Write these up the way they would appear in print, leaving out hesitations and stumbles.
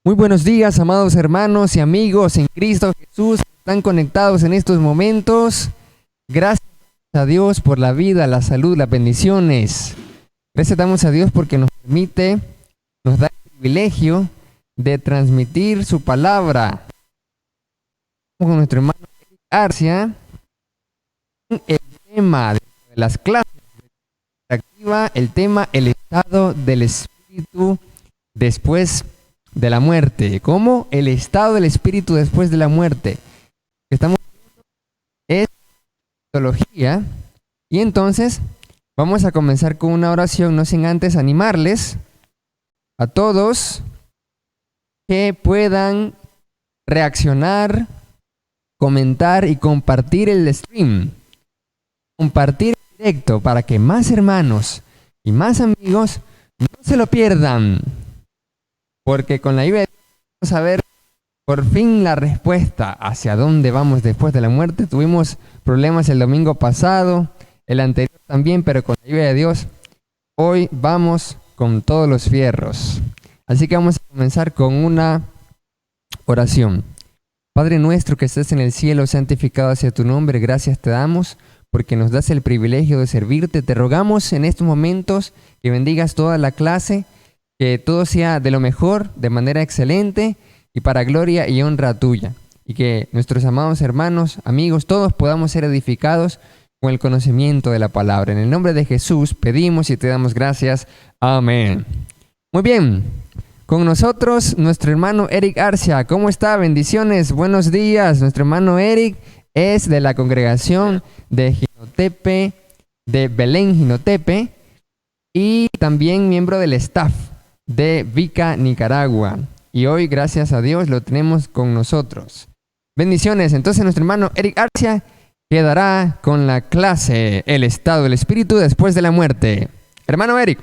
Muy buenos días, amados hermanos y amigos en Cristo Jesús que están conectados en estos momentos. Gracias a Dios por la vida, la salud, las bendiciones. Gracias damos a Dios porque nos permite, nos da el privilegio de transmitir su palabra. Con nuestro hermano Arcia, el tema de las clases activa, el tema el estado del espíritu después de la muerte. ¿Cómo? El estado del espíritu después de la muerte. Estamos viendo es teología y entonces vamos a comenzar con una oración, no sin antes animarles a todos que puedan reaccionar, comentar y compartir el stream. Compartir en directo para que más hermanos y más amigos no se lo pierdan. Porque con la ayuda de Dios vamos a ver por fin la respuesta hacia dónde vamos después de la muerte. Tuvimos problemas el domingo pasado, el anterior también, pero con la ayuda de Dios hoy vamos con todos los fierros. Así que vamos a comenzar con una oración. Padre nuestro que estás en el cielo, santificado sea tu nombre. Gracias te damos porque nos das el privilegio de servirte. Te rogamos en estos momentos que bendigas toda la clase, que todo sea de lo mejor, de manera excelente y para gloria y honra tuya. Y que nuestros amados hermanos, amigos, todos podamos ser edificados con el conocimiento de la palabra. En el nombre de Jesús pedimos y te damos gracias. Amén. Muy bien. Con nosotros nuestro hermano Eric Arcia. ¿Cómo está? Bendiciones. Buenos días. Nuestro hermano Eric es de la congregación de Jinotepe, de Belén, Jinotepe, y también miembro del staff de Vica, Nicaragua. Y hoy, gracias a Dios, lo tenemos con nosotros. Bendiciones. Entonces, nuestro hermano Eric Arcia quedará con la clase El estado del espíritu después de la muerte. Hermano Eric.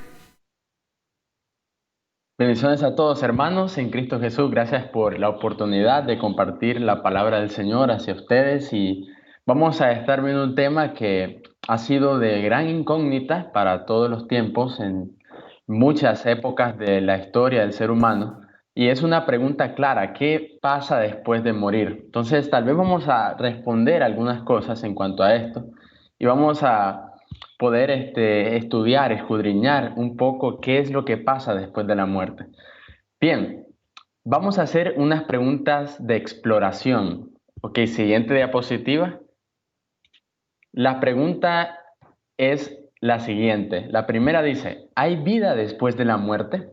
Bendiciones a todos, hermanos, en Cristo Jesús. Gracias por la oportunidad de compartir la palabra del Señor hacia ustedes. Y vamos a estar viendo un tema que ha sido de gran incógnita para todos los tiempos, en muchas épocas de la historia del ser humano. Y es una pregunta clara: ¿qué pasa después de morir? Entonces, tal vez vamos a responder algunas cosas en cuanto a esto. Y vamos a poder estudiar, escudriñar un poco qué es lo que pasa después de la muerte. Bien, vamos a hacer unas preguntas de exploración. Ok, siguiente diapositiva. La pregunta es la siguiente. La primera dice: ¿hay vida después de la muerte?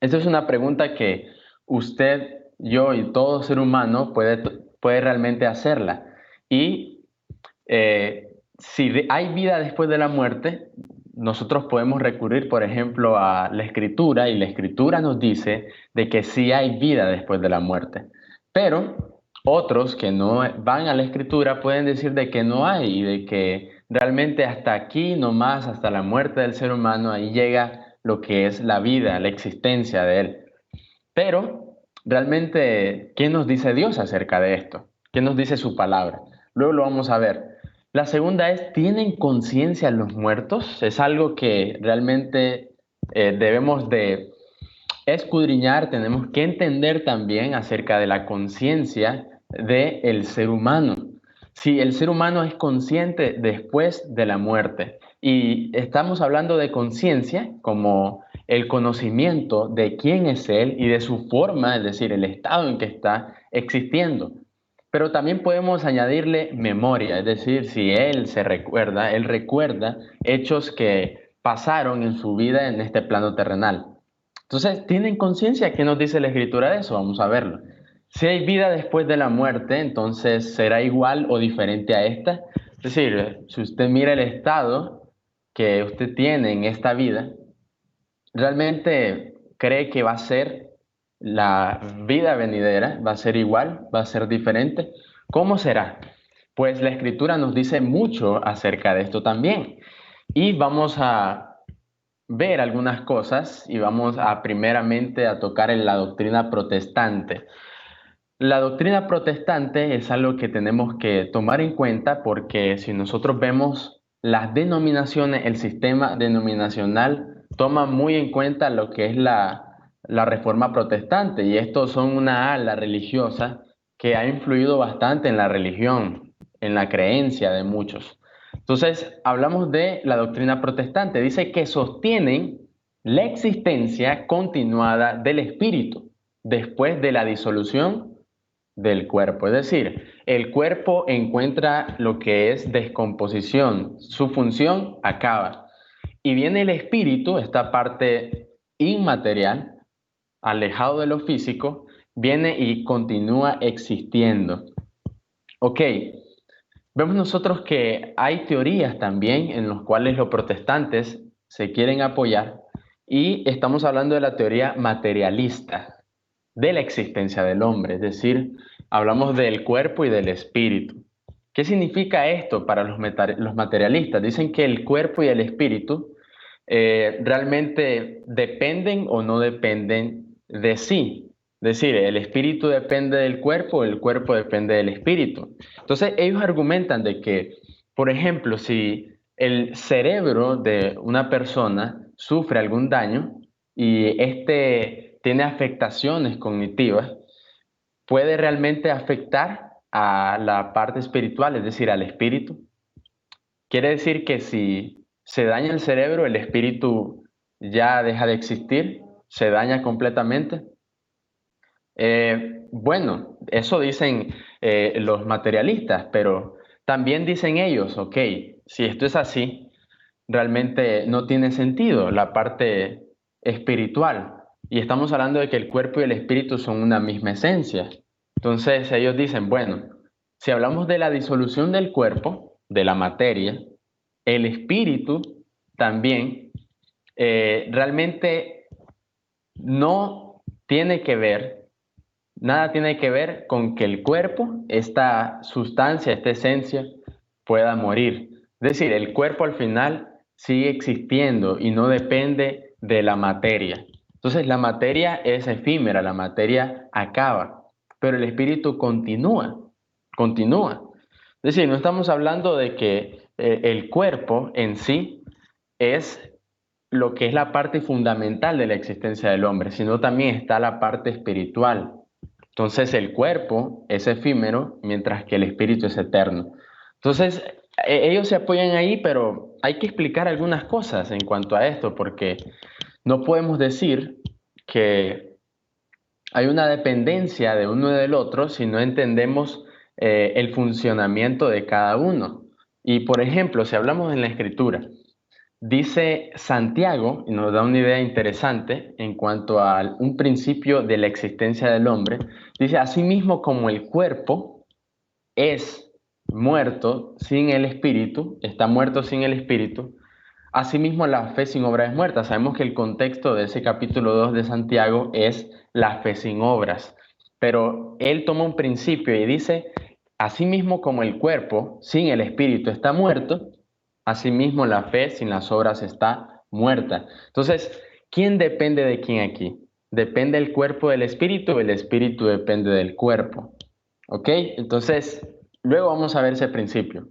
Esta es una pregunta que usted, yo y todo ser humano puede realmente hacerla. Y si hay vida después de la muerte, nosotros podemos recurrir, por ejemplo, a la Escritura, y la Escritura nos dice de que sí hay vida después de la muerte. Pero otros que no van a la Escritura pueden decir de que no hay, y de que realmente hasta aquí nomás, hasta la muerte del ser humano, ahí llega lo que es la vida, la existencia de él. Pero realmente, ¿qué nos dice Dios acerca de esto? ¿Qué nos dice su palabra? Luego lo vamos a ver. La segunda es: ¿tienen conciencia los muertos? Es algo que realmente debemos de escudriñar. Tenemos que entender también acerca de la conciencia del ser humano. Si el ser humano es consciente después de la muerte, y estamos hablando de conciencia como el conocimiento de quién es él y de su forma, es decir, el estado en que está existiendo. Pero también podemos añadirle memoria, es decir, si él recuerda hechos que pasaron en su vida en este plano terrenal. Entonces, ¿tienen conciencia? ¿Qué nos dice la Escritura de eso? Vamos a verlo. Si hay vida después de la muerte, entonces será igual o diferente a esta. Es decir, si usted mira el estado que usted tiene en esta vida, ¿realmente cree que va a ser la vida venidera? ¿Va a ser igual? ¿Va a ser diferente? ¿Cómo será? Pues la Escritura nos dice mucho acerca de esto también. Y vamos a ver algunas cosas, y vamos a primeramente a tocar en la doctrina protestante. La doctrina protestante es algo que tenemos que tomar en cuenta, porque si nosotros vemos las denominaciones, el sistema denominacional toma muy en cuenta lo que es la Reforma Protestante, y estos son una ala religiosa que ha influido bastante en la religión, en la creencia de muchos. Entonces, hablamos de la doctrina protestante. Dice que sostienen la existencia continuada del espíritu después de la disolución del cuerpo. Es decir, el cuerpo encuentra lo que es descomposición, su función acaba. Y viene el espíritu, esta parte inmaterial, alejado de lo físico, viene y continúa existiendo. Ok, vemos nosotros que hay teorías también en las cuales los protestantes se quieren apoyar y estamos hablando de la teoría materialista de la existencia del hombre, es decir, hablamos del cuerpo y del espíritu. ¿Qué significa esto para los materialistas? Dicen que el cuerpo y el espíritu realmente dependen o no dependen de sí. Es decir, el espíritu depende del cuerpo, el cuerpo depende del espíritu. Entonces, ellos argumentan de que, por ejemplo, si el cerebro de una persona sufre algún daño y este tiene afectaciones cognitivas, puede realmente afectar a la parte espiritual, es decir, al espíritu. Quiere decir que si se daña el cerebro, el espíritu ya deja de existir, se daña completamente. Bueno, eso dicen los materialistas, pero también dicen ellos, ok, si esto es así, realmente no tiene sentido la parte espiritual. Y estamos hablando de que el cuerpo y el espíritu son una misma esencia. Entonces ellos dicen, bueno, si hablamos de la disolución del cuerpo, de la materia, el espíritu también realmente no tiene que ver, nada tiene que ver con que el cuerpo, esta sustancia, esta esencia, pueda morir. Es decir, el cuerpo al final sigue existiendo y no depende de la materia. Entonces la materia es efímera, la materia acaba, pero el espíritu continúa, continúa. Es decir, no estamos hablando de que el cuerpo en sí es lo que es la parte fundamental de la existencia del hombre, sino también está la parte espiritual. Entonces el cuerpo es efímero, mientras que el espíritu es eterno. Entonces ellos se apoyan ahí, pero hay que explicar algunas cosas en cuanto a esto, porque no podemos decir que hay una dependencia de uno del otro si no entendemos el funcionamiento de cada uno. Y por ejemplo, si hablamos en la escritura, dice Santiago, y nos da una idea interesante en cuanto a un principio de la existencia del hombre, dice, asimismo como el cuerpo es muerto sin el espíritu, está muerto sin el espíritu, asimismo la fe sin obra es muerta. Sabemos que el contexto de ese capítulo 2 de Santiago es la fe sin obras, pero él toma un principio y dice, asimismo como el cuerpo sin el espíritu está muerto, asimismo la fe sin las obras está muerta. Entonces, ¿quién depende de quién aquí? ¿Depende el cuerpo del espíritu o el espíritu depende del cuerpo? ¿Ok? Entonces, luego vamos a ver ese principio.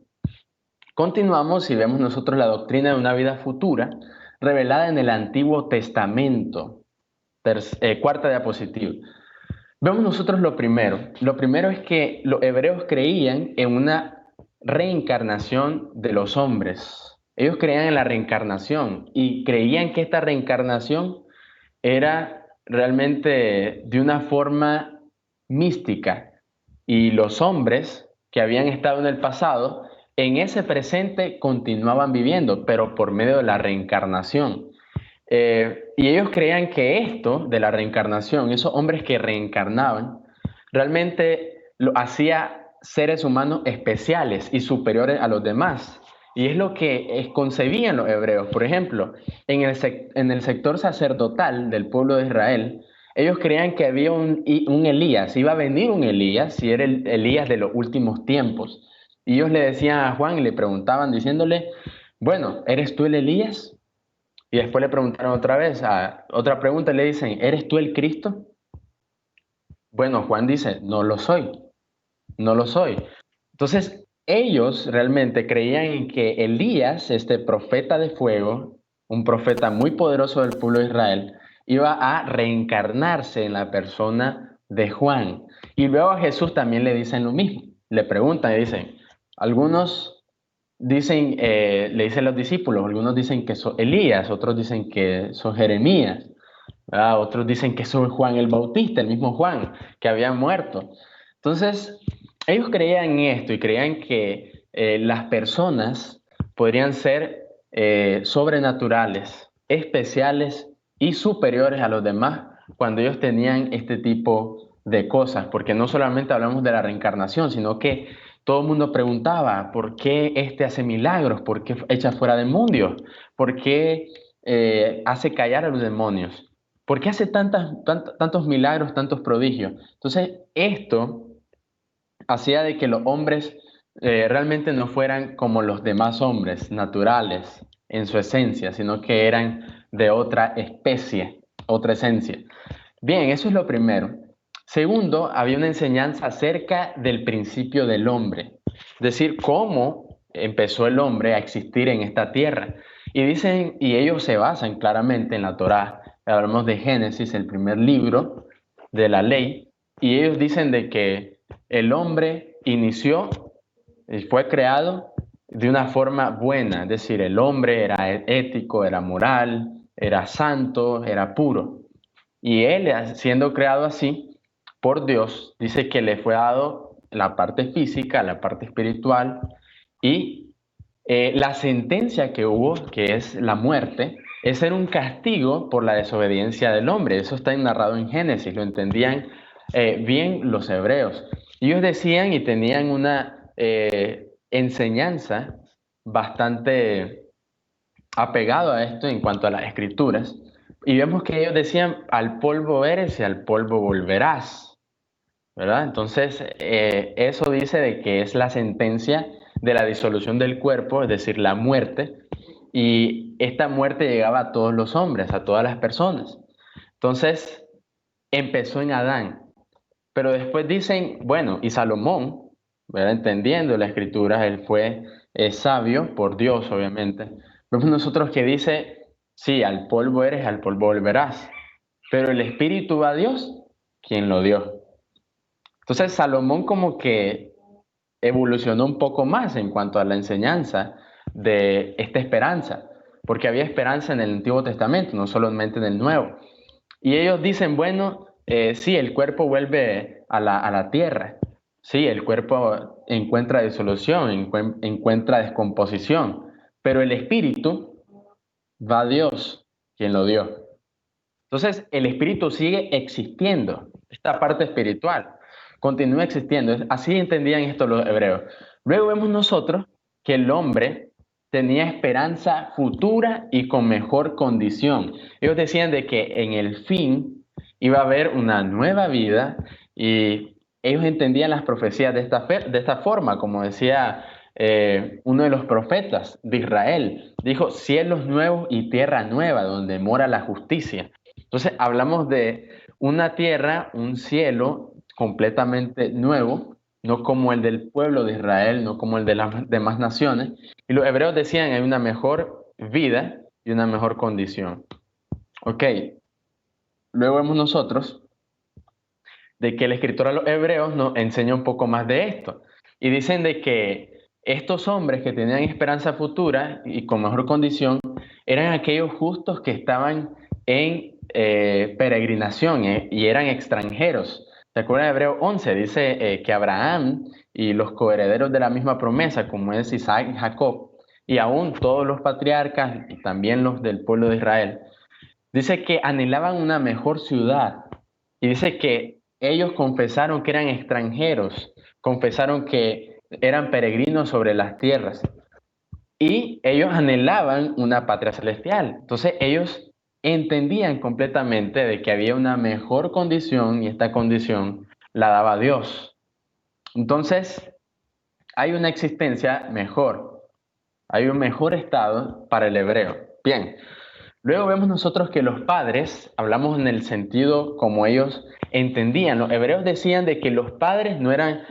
Continuamos y vemos nosotros la doctrina de una vida futura revelada en el Antiguo Testamento. Cuarta diapositiva. Vemos nosotros lo primero. Lo primero es que los hebreos creían en una reencarnación de los hombres. Ellos creían en la reencarnación y creían que esta reencarnación era realmente de una forma mística. Y los hombres que habían estado en el pasado, en ese presente continuaban viviendo, pero por medio de la reencarnación. Y ellos creían que esto de la reencarnación, esos hombres que reencarnaban, realmente lo hacía seres humanos especiales y superiores a los demás. Y es lo que concebían los hebreos. Por ejemplo, en el sector sacerdotal del pueblo de Israel, ellos creían que había un Elías, iba a venir un Elías, y era el Elías de los últimos tiempos. Y ellos le decían a Juan y le preguntaban diciéndole, bueno, ¿eres tú el Elías? Y después le preguntaron otra vez, otra pregunta le dicen, ¿eres tú el Cristo? Bueno, Juan dice, no lo soy, no lo soy. Entonces, ellos realmente creían en que Elías, este profeta de fuego, un profeta muy poderoso del pueblo de Israel, iba a reencarnarse en la persona de Juan. Y luego a Jesús también le dicen lo mismo. Le preguntan y dicen, algunos dicen, le dicen los discípulos, algunos dicen que son Elías, otros dicen que son Jeremías, ¿verdad? Otros dicen que son Juan el Bautista, el mismo Juan que había muerto. Entonces, ellos creían en esto y creían que las personas podrían ser sobrenaturales, especiales y superiores a los demás cuando ellos tenían este tipo de cosas, porque no solamente hablamos de la reencarnación, sino que todo el mundo preguntaba, ¿por qué este hace milagros? ¿Por qué echa fuera demonios? ¿Por qué hace callar a los demonios? ¿Por qué hace tantos milagros, tantos prodigios? Entonces, esto hacía de que los hombres realmente no fueran como los demás hombres, naturales en su esencia, sino que eran de otra especie, otra esencia. Bien, eso es lo primero. Segundo, había una enseñanza acerca del principio del hombre, es decir, cómo empezó el hombre a existir en esta tierra. Y dicen, y ellos se basan claramente en la Torá. Hablamos de Génesis, el primer libro de la ley, y ellos dicen de que el hombre inició y fue creado de una forma buena, es decir, el hombre era ético, era moral, era santo, era puro. Y él, siendo creado así por Dios, dice que le fue dado la parte física, la parte espiritual y la sentencia que hubo, que es la muerte, es ser un castigo por la desobediencia del hombre. Eso está narrado en Génesis, lo entendían bien los hebreos. Ellos decían y tenían una enseñanza bastante apegado a esto en cuanto a las escrituras. Y vemos que ellos decían, al polvo eres y al polvo volverás, ¿verdad? Entonces, eso dice de que es la sentencia de la disolución del cuerpo, es decir, la muerte, y esta muerte llegaba a todos los hombres, a todas las personas. Entonces, empezó en Adán, pero después dicen, bueno, y Salomón, ¿verdad? Entendiendo la escritura, él fue sabio por Dios, obviamente. Vemos nosotros que dice, sí, al polvo eres, al polvo volverás, pero el espíritu va a Dios, quien lo dio. Entonces Salomón como que evolucionó un poco más en cuanto a la enseñanza de esta esperanza, porque había esperanza en el Antiguo Testamento, no solamente en el Nuevo. Y ellos dicen, bueno, sí, el cuerpo vuelve a la tierra, sí, el cuerpo encuentra disolución, encuentra descomposición, pero el espíritu va a Dios, quien lo dio. Entonces, el espíritu sigue existiendo, esta parte espiritual continúa existiendo. Así entendían esto los hebreos. Luego vemos nosotros que el hombre tenía esperanza futura y con mejor condición. Ellos decían de que en el fin iba a haber una nueva vida y ellos entendían las profecías de esta forma, como decía uno de los profetas de Israel. Dijo, cielos nuevos y tierra nueva donde mora la justicia. Entonces hablamos de una tierra, un cielo completamente nuevo, no como el del pueblo de Israel, no como el de las demás naciones. Y los hebreos decían, hay una mejor vida y una mejor condición. Ok, luego vemos nosotros de que el escritor a los hebreos nos enseña un poco más de esto. Y dicen de que estos hombres que tenían esperanza futura y con mejor condición eran aquellos justos que estaban en peregrinación y eran extranjeros. ¿Se acuerdan de Hebreo 11? Dice que Abraham y los coherederos de la misma promesa, como es Isaac y Jacob, y aún todos los patriarcas y también los del pueblo de Israel, dice que anhelaban una mejor ciudad. Y dice que ellos confesaron que eran extranjeros, confesaron que eran peregrinos sobre las tierras. Y ellos anhelaban una patria celestial. Entonces ellos entendían completamente de que había una mejor condición y esta condición la daba Dios. Entonces hay una existencia mejor, hay un mejor estado para el hebreo. Bien, luego vemos nosotros que los padres, hablamos en el sentido como ellos entendían. Los hebreos decían de que los padres no eran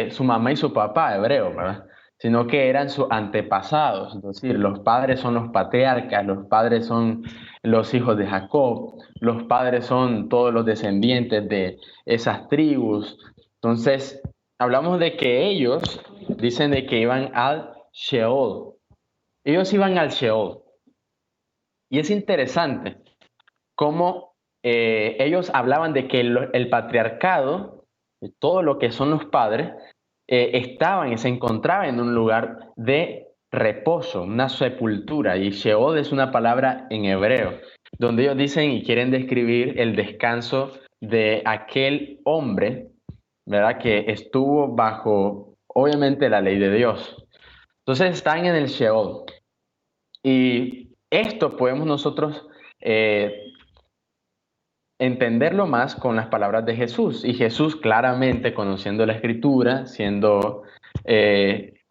su mamá y su papá hebreo, ¿verdad? sino que eran sus antepasados. Es decir, los padres son los patriarcas, los padres son los hijos de Jacob, los padres son todos los descendientes de esas tribus. Entonces, hablamos de que ellos dicen de que iban al Sheol. Ellos iban al Sheol. Y es interesante cómo ellos hablaban de que el patriarcado, todo lo que son los padres, estaban y se encontraban en un lugar de reposo, una sepultura. Y Sheol es una palabra en hebreo, donde ellos dicen y quieren describir el descanso de aquel hombre, ¿verdad? Que estuvo bajo, obviamente, la ley de Dios. Entonces están en el Sheol. Y esto podemos nosotros entenderlo más con las palabras de Jesús. Y Jesús, claramente conociendo la Escritura, siendo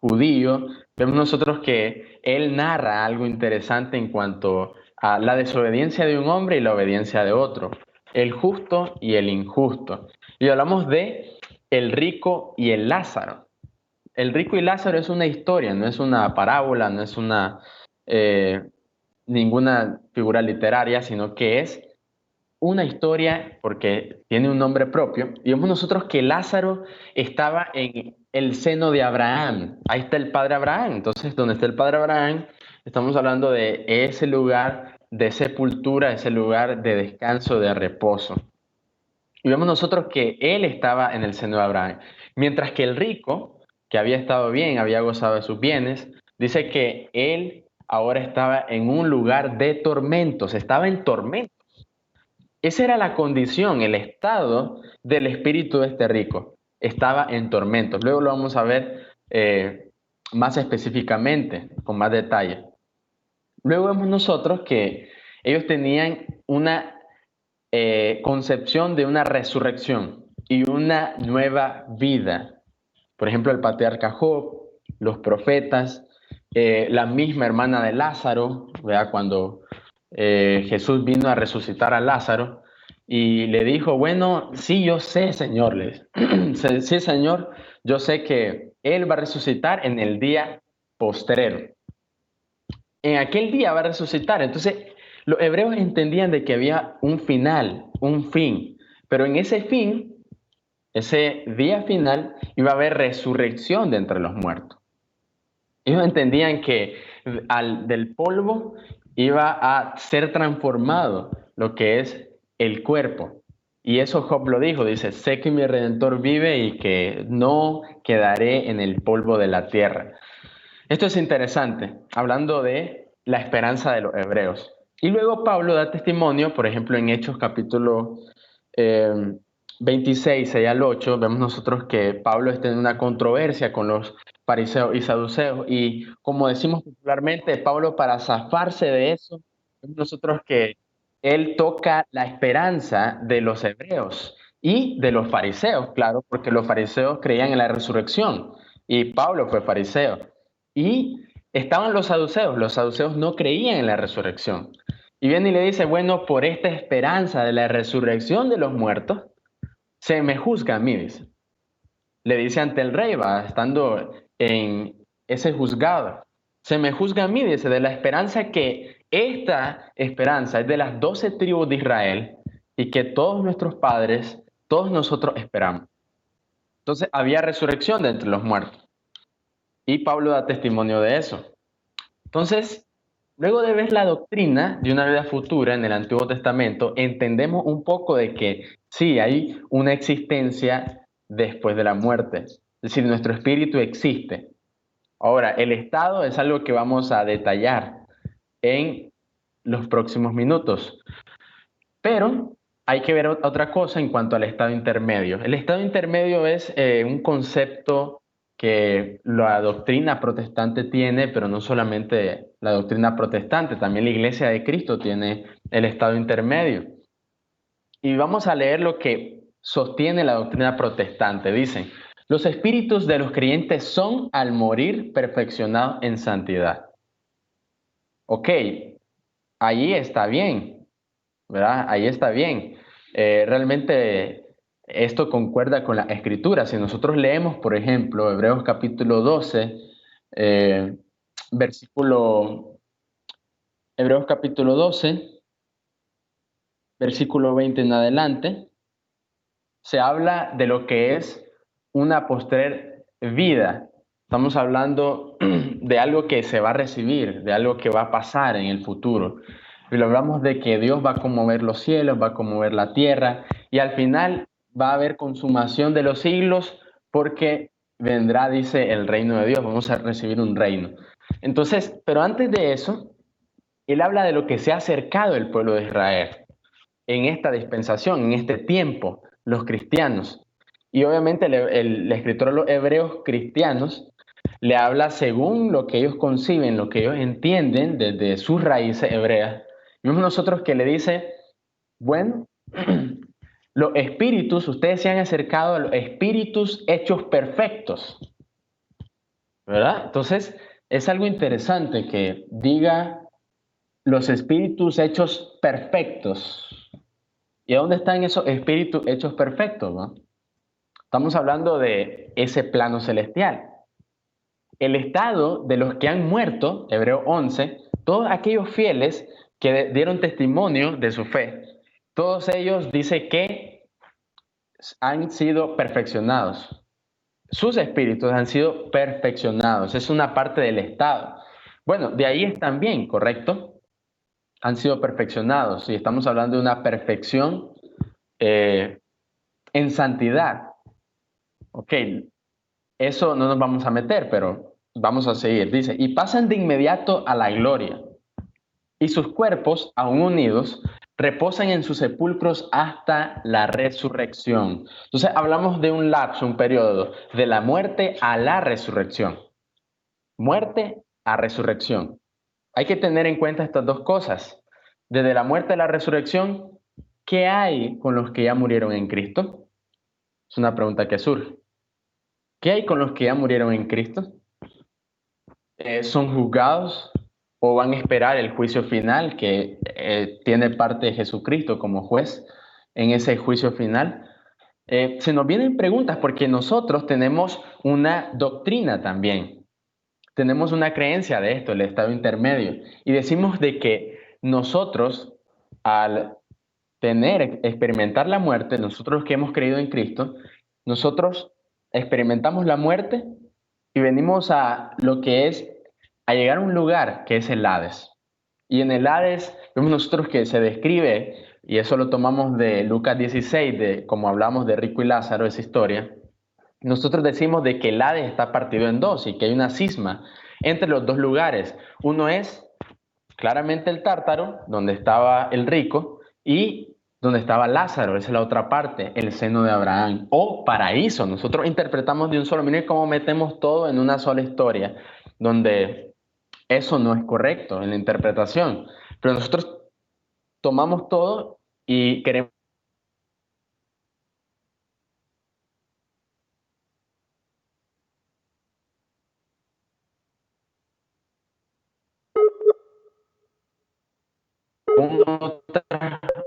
judío, vemos nosotros que él narra algo interesante en cuanto a la desobediencia de un hombre y la obediencia de otro, el justo y el injusto. Y hablamos de el rico y el Lázaro. El rico y Lázaro es una historia, no es una parábola, no es una ninguna figura literaria, sino que es una historia porque tiene un nombre propio. Y vemos nosotros que Lázaro estaba en el seno de Abraham. Ahí está el padre Abraham. Entonces, donde está el padre Abraham, estamos hablando de ese lugar de sepultura, ese lugar de descanso, de reposo. Y vemos nosotros que él estaba en el seno de Abraham. Mientras que el rico, que había estado bien, había gozado de sus bienes, dice que él ahora estaba en un lugar de tormentos, estaba en tormentos. Esa era la condición, el estado del espíritu de este rico. Estaba en tormentos. Luego lo vamos a ver más específicamente, con más detalle. Luego vemos nosotros que ellos tenían una concepción de una resurrección y una nueva vida. Por ejemplo, el patriarca Job, los profetas, la misma hermana de Lázaro, ¿verdad? Cuando Jesús vino a resucitar a Lázaro y le dijo, bueno, sí, yo sé, Señor, sí, Señor, yo sé que Él va a resucitar en el día postrero. En aquel día va a resucitar. Entonces, los hebreos entendían de que había un final, un fin, pero en ese fin, ese día final, iba a haber resurrección de entre los muertos. Ellos entendían que del polvo iba a ser transformado lo que es el cuerpo. Y eso Job lo dijo, dice, sé que mi Redentor vive y que no quedaré en el polvo de la tierra. Esto es interesante, hablando de la esperanza de los hebreos. Y luego Pablo da testimonio, por ejemplo, en Hechos capítulo 26, 6 al 8, vemos nosotros que Pablo está en una controversia con los fariseos y saduceos. Y como decimos popularmente, Pablo, para zafarse de eso, vemos nosotros que él toca la esperanza de los hebreos y de los fariseos, claro, porque los fariseos creían en la resurrección y Pablo fue fariseo. Y estaban los saduceos no creían en la resurrección. Y viene y le dice, bueno, por esta esperanza de la resurrección de los muertos, se me juzga a mí, dice. Le dice ante el rey, va, estando en ese juzgado. Se me juzga a mí, dice, de la esperanza que esta esperanza es de las 12 tribus de Israel y que todos nuestros padres, todos nosotros esperamos. Entonces había resurrección de entre los muertos. Y Pablo da testimonio de eso. Entonces, luego de ver la doctrina de una vida futura en el Antiguo Testamento, entendemos un poco de que sí, hay una existencia después de la muerte. Es decir, nuestro espíritu existe. Ahora, el estado es algo que vamos a detallar en los próximos minutos. Pero hay que ver otra cosa en cuanto al estado intermedio. El estado intermedio es un concepto que la doctrina protestante tiene, pero no solamente la doctrina protestante, también la Iglesia de Cristo tiene el estado intermedio. Y vamos a leer lo que sostiene la doctrina protestante. Dicen, los espíritus de los creyentes son al morir perfeccionados en santidad. Ok, allí está bien, ¿verdad? Ahí está bien. Realmente esto concuerda con la Escritura. Si nosotros leemos, por ejemplo, Hebreos capítulo 12, eh, versículo, Hebreos capítulo 12, versículo 20 en adelante, se habla de lo que es una postrer vida. Estamos hablando de algo que se va a recibir, de algo que va a pasar en el futuro. Y lo hablamos de que Dios va a conmover los cielos, va a conmover la tierra, y al final va a haber consumación de los siglos, porque vendrá, dice, el reino de Dios. Vamos a recibir un reino. Entonces, pero antes de eso, él habla de lo que se ha acercado el pueblo de Israel en esta dispensación, en este tiempo, los cristianos. Y obviamente el escritor de los hebreos cristianos le habla según lo que ellos conciben, lo que ellos entienden desde sus raíces hebreas. Vemos nosotros que le dice, bueno, los espíritus, ustedes se han acercado a los espíritus hechos perfectos, ¿verdad? Entonces, es algo interesante que diga los espíritus hechos perfectos. ¿Y dónde están esos espíritus hechos perfectos, no? Estamos hablando de ese plano celestial. El estado de los que han muerto, Hebreo 11, todos aquellos fieles que dieron testimonio de su fe, todos ellos dice que han sido perfeccionados. Sus espíritus han sido perfeccionados. Es una parte del estado. Bueno, de ahí están bien, ¿correcto? Han sido perfeccionados. Y estamos hablando de una perfección en santidad. Ok, eso no nos vamos a meter, pero vamos a seguir. Dice, y pasan de inmediato a la gloria, y sus cuerpos, aún unidos, reposan en sus sepulcros hasta la resurrección. Entonces hablamos de un lapso, un periodo, de la muerte a la resurrección. Muerte a resurrección. Hay que tener en cuenta estas dos cosas. Desde la muerte a la resurrección, ¿qué hay con los que ya murieron en Cristo? Es una pregunta que surge. ¿Qué hay con los que ya murieron en Cristo? ¿Son juzgados o van a esperar el juicio final que tiene parte de Jesucristo como juez en ese juicio final? Se nos vienen preguntas porque nosotros tenemos una doctrina también. Tenemos una creencia de esto, el estado intermedio. Y decimos de que nosotros, al experimentar la muerte, nosotros que hemos creído en Cristo, nosotros experimentamos la muerte y venimos a lo que es, a llegar a un lugar que es el Hades. Y en el Hades vemos nosotros que se describe, y eso lo tomamos de Lucas 16, de como hablamos de Rico y Lázaro, esa historia, nosotros decimos de que el Hades está partido en dos y que hay una cisma entre los dos lugares. Uno es claramente el Tártaro, donde estaba el rico, y donde estaba Lázaro, esa es la otra parte, el seno de Abraham, o paraíso. Nosotros interpretamos de un solo, miren cómo metemos todo en una sola historia, donde eso no es correcto en la interpretación, pero nosotros tomamos todo y queremos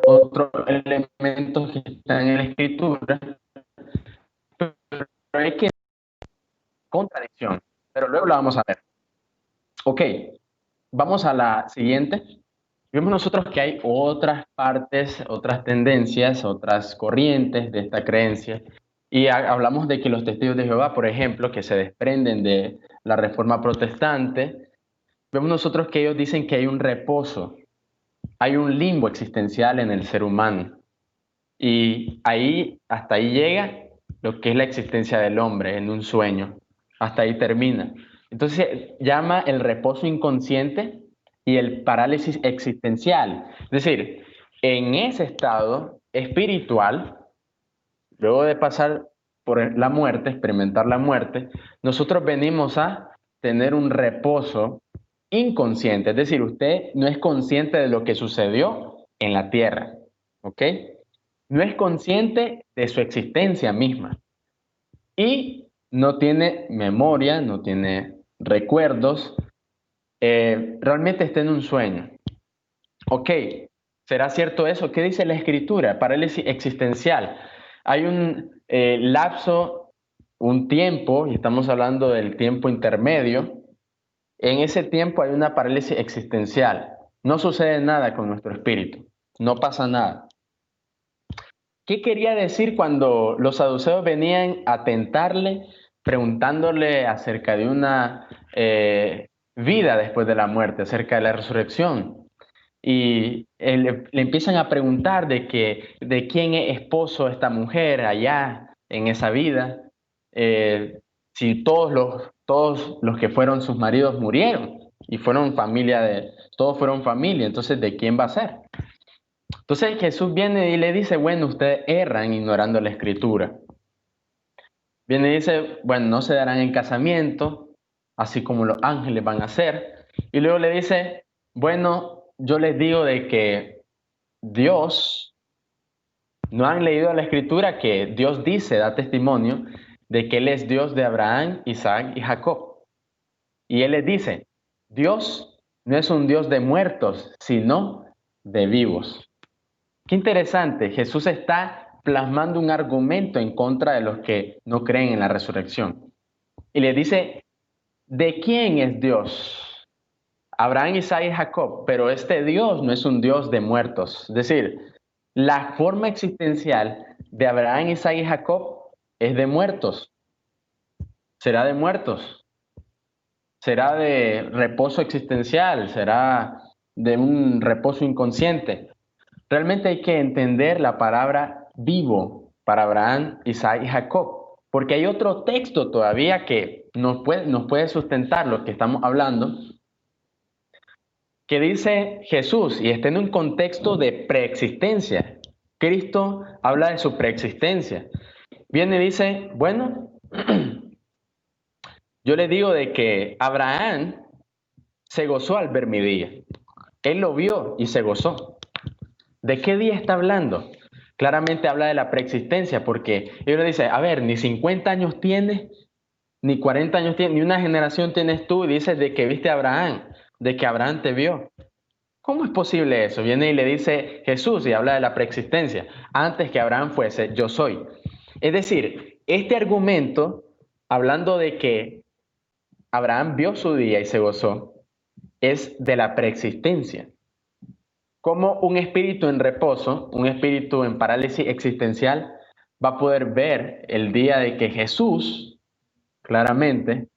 otro elemento que está en la escritura, pero hay que contradicción, pero luego la vamos a ver. Ok, vamos a la siguiente. Vemos nosotros que hay otras partes, otras tendencias, otras corrientes de esta creencia. Y hablamos de que los testigos de Jehová, por ejemplo, que se desprenden de la reforma protestante, vemos nosotros que ellos dicen que hay un reposo, hay un limbo existencial en el ser humano. Y ahí, hasta ahí llega lo que es la existencia del hombre en un sueño. Hasta ahí termina. Entonces llama el reposo inconsciente y el parálisis existencial. Es decir, en ese estado espiritual, luego de pasar por la muerte, experimentar la muerte, nosotros venimos a tener un reposo inconsciente. Es decir, usted no es consciente de lo que sucedió en la tierra. ¿Ok? No es consciente de su existencia misma y no tiene memoria, no tiene recuerdos, realmente está en un sueño. Ok, ¿será cierto eso? ¿Qué dice la escritura? Parálisis existencial. Hay un lapso, un tiempo, y estamos hablando del tiempo intermedio, En ese tiempo hay una parálisis existencial. No sucede nada con nuestro espíritu. No pasa nada. ¿Qué quería decir cuando los saduceos venían a tentarle, preguntándole acerca de una vida después de la muerte, acerca de la resurrección? Y le empiezan a preguntar de quién es esposo esta mujer allá en esa vida, si todos los que fueron sus maridos murieron y fueron todos fueron familia, entonces ¿de quién va a ser? Entonces Jesús viene y le dice, bueno, ustedes erran ignorando la escritura. Viene y dice, bueno, no se darán en casamiento, así como los ángeles van a hacer. Y luego le dice, bueno, yo les digo de que Dios, no han leído la escritura que Dios dice, da testimonio, de que Él es Dios de Abraham, Isaac y Jacob. Y Él les dice, Dios no es un Dios de muertos, sino de vivos. Qué interesante, Jesús está plasmando un argumento en contra de los que no creen en la resurrección. Y le dice, ¿de quién es Dios? Abraham, Isaac y Jacob, pero este Dios no es un Dios de muertos. Es decir, la forma existencial de Abraham, Isaac y Jacob es de muertos. Será de muertos. Será de reposo existencial, será de un reposo inconsciente. Realmente hay que entender la palabra vivo para Abraham, Isaac y Jacob, porque hay otro texto todavía que nos puede sustentar lo que estamos hablando, que dice Jesús, y está en un contexto de preexistencia. Cristo habla de su preexistencia. Viene y dice, bueno, yo le digo de que Abraham se gozó al ver mi día. Él lo vio y se gozó. ¿De qué día está hablando? Claramente habla de la preexistencia, porque ellos le dicen, a ver, ni 50 años tienes, ni 40 años tienes, ni una generación tienes tú, y dices de que viste a Abraham, de que Abraham te vio. ¿Cómo es posible eso? Viene y le dice Jesús y habla de la preexistencia. Antes que Abraham fuese, yo soy. Es decir, este argumento, hablando de que Abraham vio su día y se gozó, es de la preexistencia. Como un espíritu en reposo, un espíritu en parálisis existencial, va a poder ver el día de que Jesús, claramente,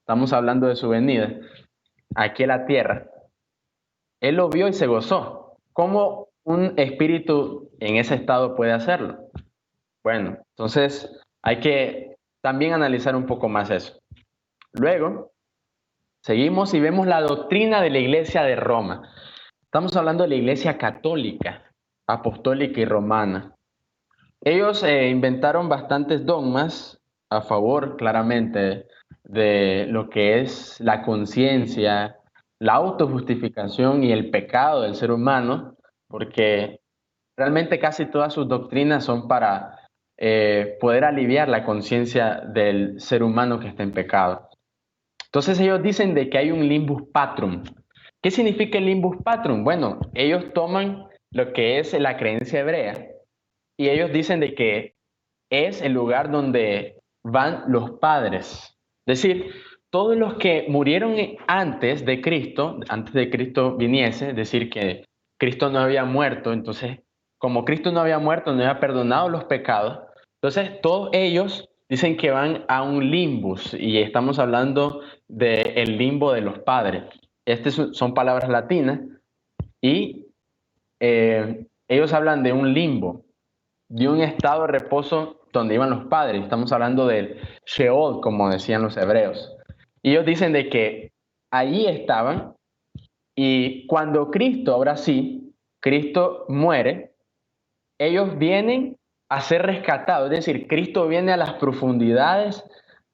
estamos hablando de su venida, aquí a la tierra, Él lo vio y se gozó. ¿Cómo un espíritu en ese estado puede hacerlo? Bueno, entonces hay que también analizar un poco más eso. Luego, seguimos y vemos la doctrina de la Iglesia de Roma. Estamos hablando de la Iglesia católica, apostólica y romana. Ellos inventaron bastantes dogmas a favor, claramente, de lo que es la conciencia, la autojustificación y el pecado del ser humano, porque realmente casi todas sus doctrinas son para poder aliviar la conciencia del ser humano que está en pecado. Entonces ellos dicen de que hay un limbus patrum. ¿Qué significa el limbus patrum? Bueno, ellos toman lo que es la creencia hebrea y ellos dicen de que es el lugar donde van los padres. Es decir, todos los que murieron antes de Cristo viniese, es decir, que Cristo no había muerto, entonces, como Cristo no había muerto, no había perdonado los pecados, entonces todos ellos dicen que van a un limbus, y estamos hablando del limbo de los padres. Estas son palabras latinas, y ellos hablan de un limbo, de un estado de reposo donde iban los padres. Estamos hablando del Sheol, como decían los hebreos. Y ellos dicen de que allí estaban, y cuando Cristo, ahora sí, Cristo muere, ellos vienen a ser rescatados. Es decir, Cristo viene a las profundidades,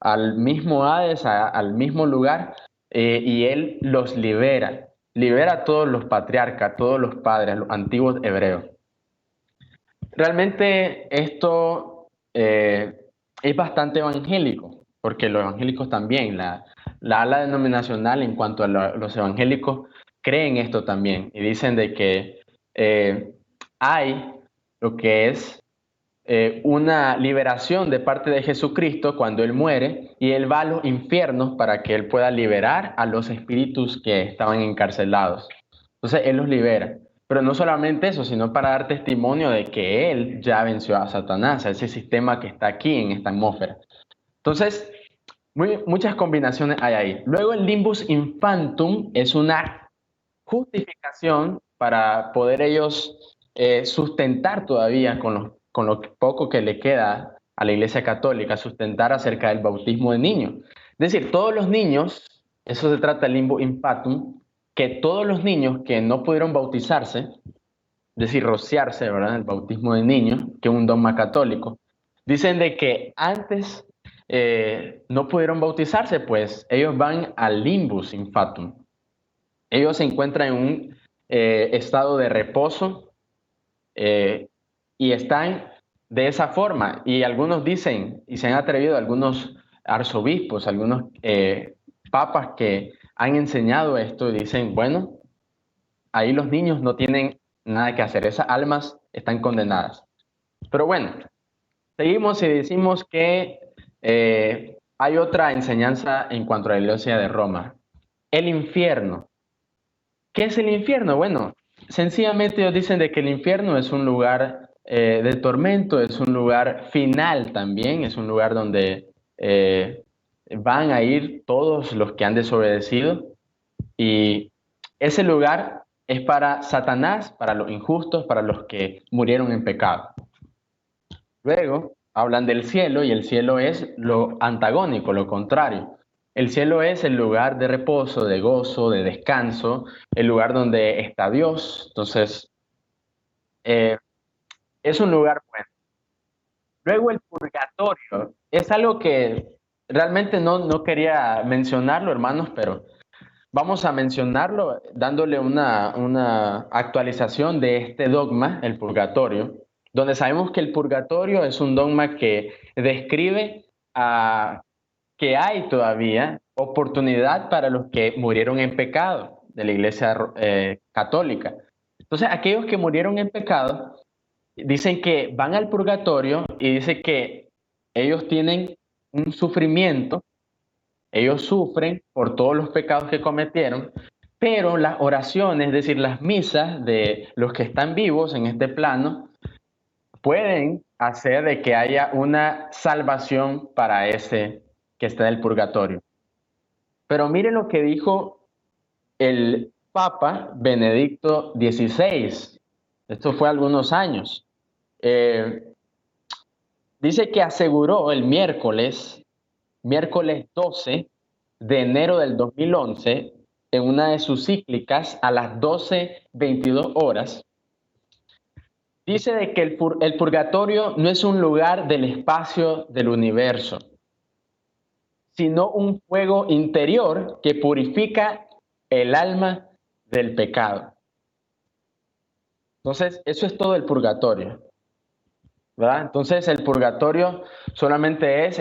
al mismo Hades, al mismo lugar, y Él los libera. Libera a todos los patriarcas, a todos los padres, los antiguos hebreos. Realmente esto es bastante evangélico, porque los evangélicos también, la ala denominacional en cuanto a los evangélicos, creen esto también y dicen de que hay lo que es una liberación de parte de Jesucristo cuando Él muere y Él va a los infiernos para que Él pueda liberar a los espíritus que estaban encarcelados. Entonces Él los libera. Pero no solamente eso, sino para dar testimonio de que Él ya venció a Satanás, a ese sistema que está aquí en esta atmósfera. Entonces, muchas combinaciones hay ahí. Luego el limbus infantum es una justificación para poder ellos sustentar todavía con lo poco que le queda a la Iglesia Católica, sustentar acerca del bautismo de niños. Es decir, todos los niños, eso se trata del limbus infantum, que todos los niños que no pudieron bautizarse, es decir, rociarse, ¿verdad? El bautismo de niños, que es un dogma católico, dicen de que antes no pudieron bautizarse, pues ellos van al limbus infantum. Ellos se encuentran en un estado de reposo y están de esa forma. Y algunos dicen, y se han atrevido algunos arzobispos, algunos papas que han enseñado esto, y dicen, bueno, ahí los niños no tienen nada que hacer, esas almas están condenadas. Pero bueno, seguimos y decimos que hay otra enseñanza en cuanto a la Iglesia de Roma. El infierno. ¿Qué es el infierno? Bueno, sencillamente ellos dicen de que el infierno es un lugar de tormento, es un lugar final también, es un lugar donde van a ir todos los que han desobedecido, y ese lugar es para Satanás, para los injustos, para los que murieron en pecado. Luego hablan del cielo, y el cielo es lo antagónico, lo contrario. El cielo es el lugar de reposo, de gozo, de descanso, el lugar donde está Dios. Entonces, es un lugar bueno. Luego el purgatorio es algo que realmente no quería mencionarlo, hermanos, pero vamos a mencionarlo dándole una actualización de este dogma, el purgatorio, donde sabemos que el purgatorio es un dogma que describe que hay todavía oportunidad para los que murieron en pecado de la Iglesia católica. Entonces, aquellos que murieron en pecado dicen que van al purgatorio y dice que ellos tienen un sufrimiento, ellos sufren por todos los pecados que cometieron, pero las oraciones, es decir, las misas de los que están vivos en este plano, pueden hacer de que haya una salvación para ese que está en el purgatorio. Pero mire lo que dijo el Papa Benedicto XVI. Esto fue algunos años. Dice que aseguró el miércoles 12 de enero del 2011, en una de sus cíclicas a las 12:22 horas, dice de que el purgatorio no es un lugar del espacio del universo, sino un fuego interior que purifica el alma del pecado. Entonces, eso es todo el purgatorio, ¿verdad? Entonces, el purgatorio solamente es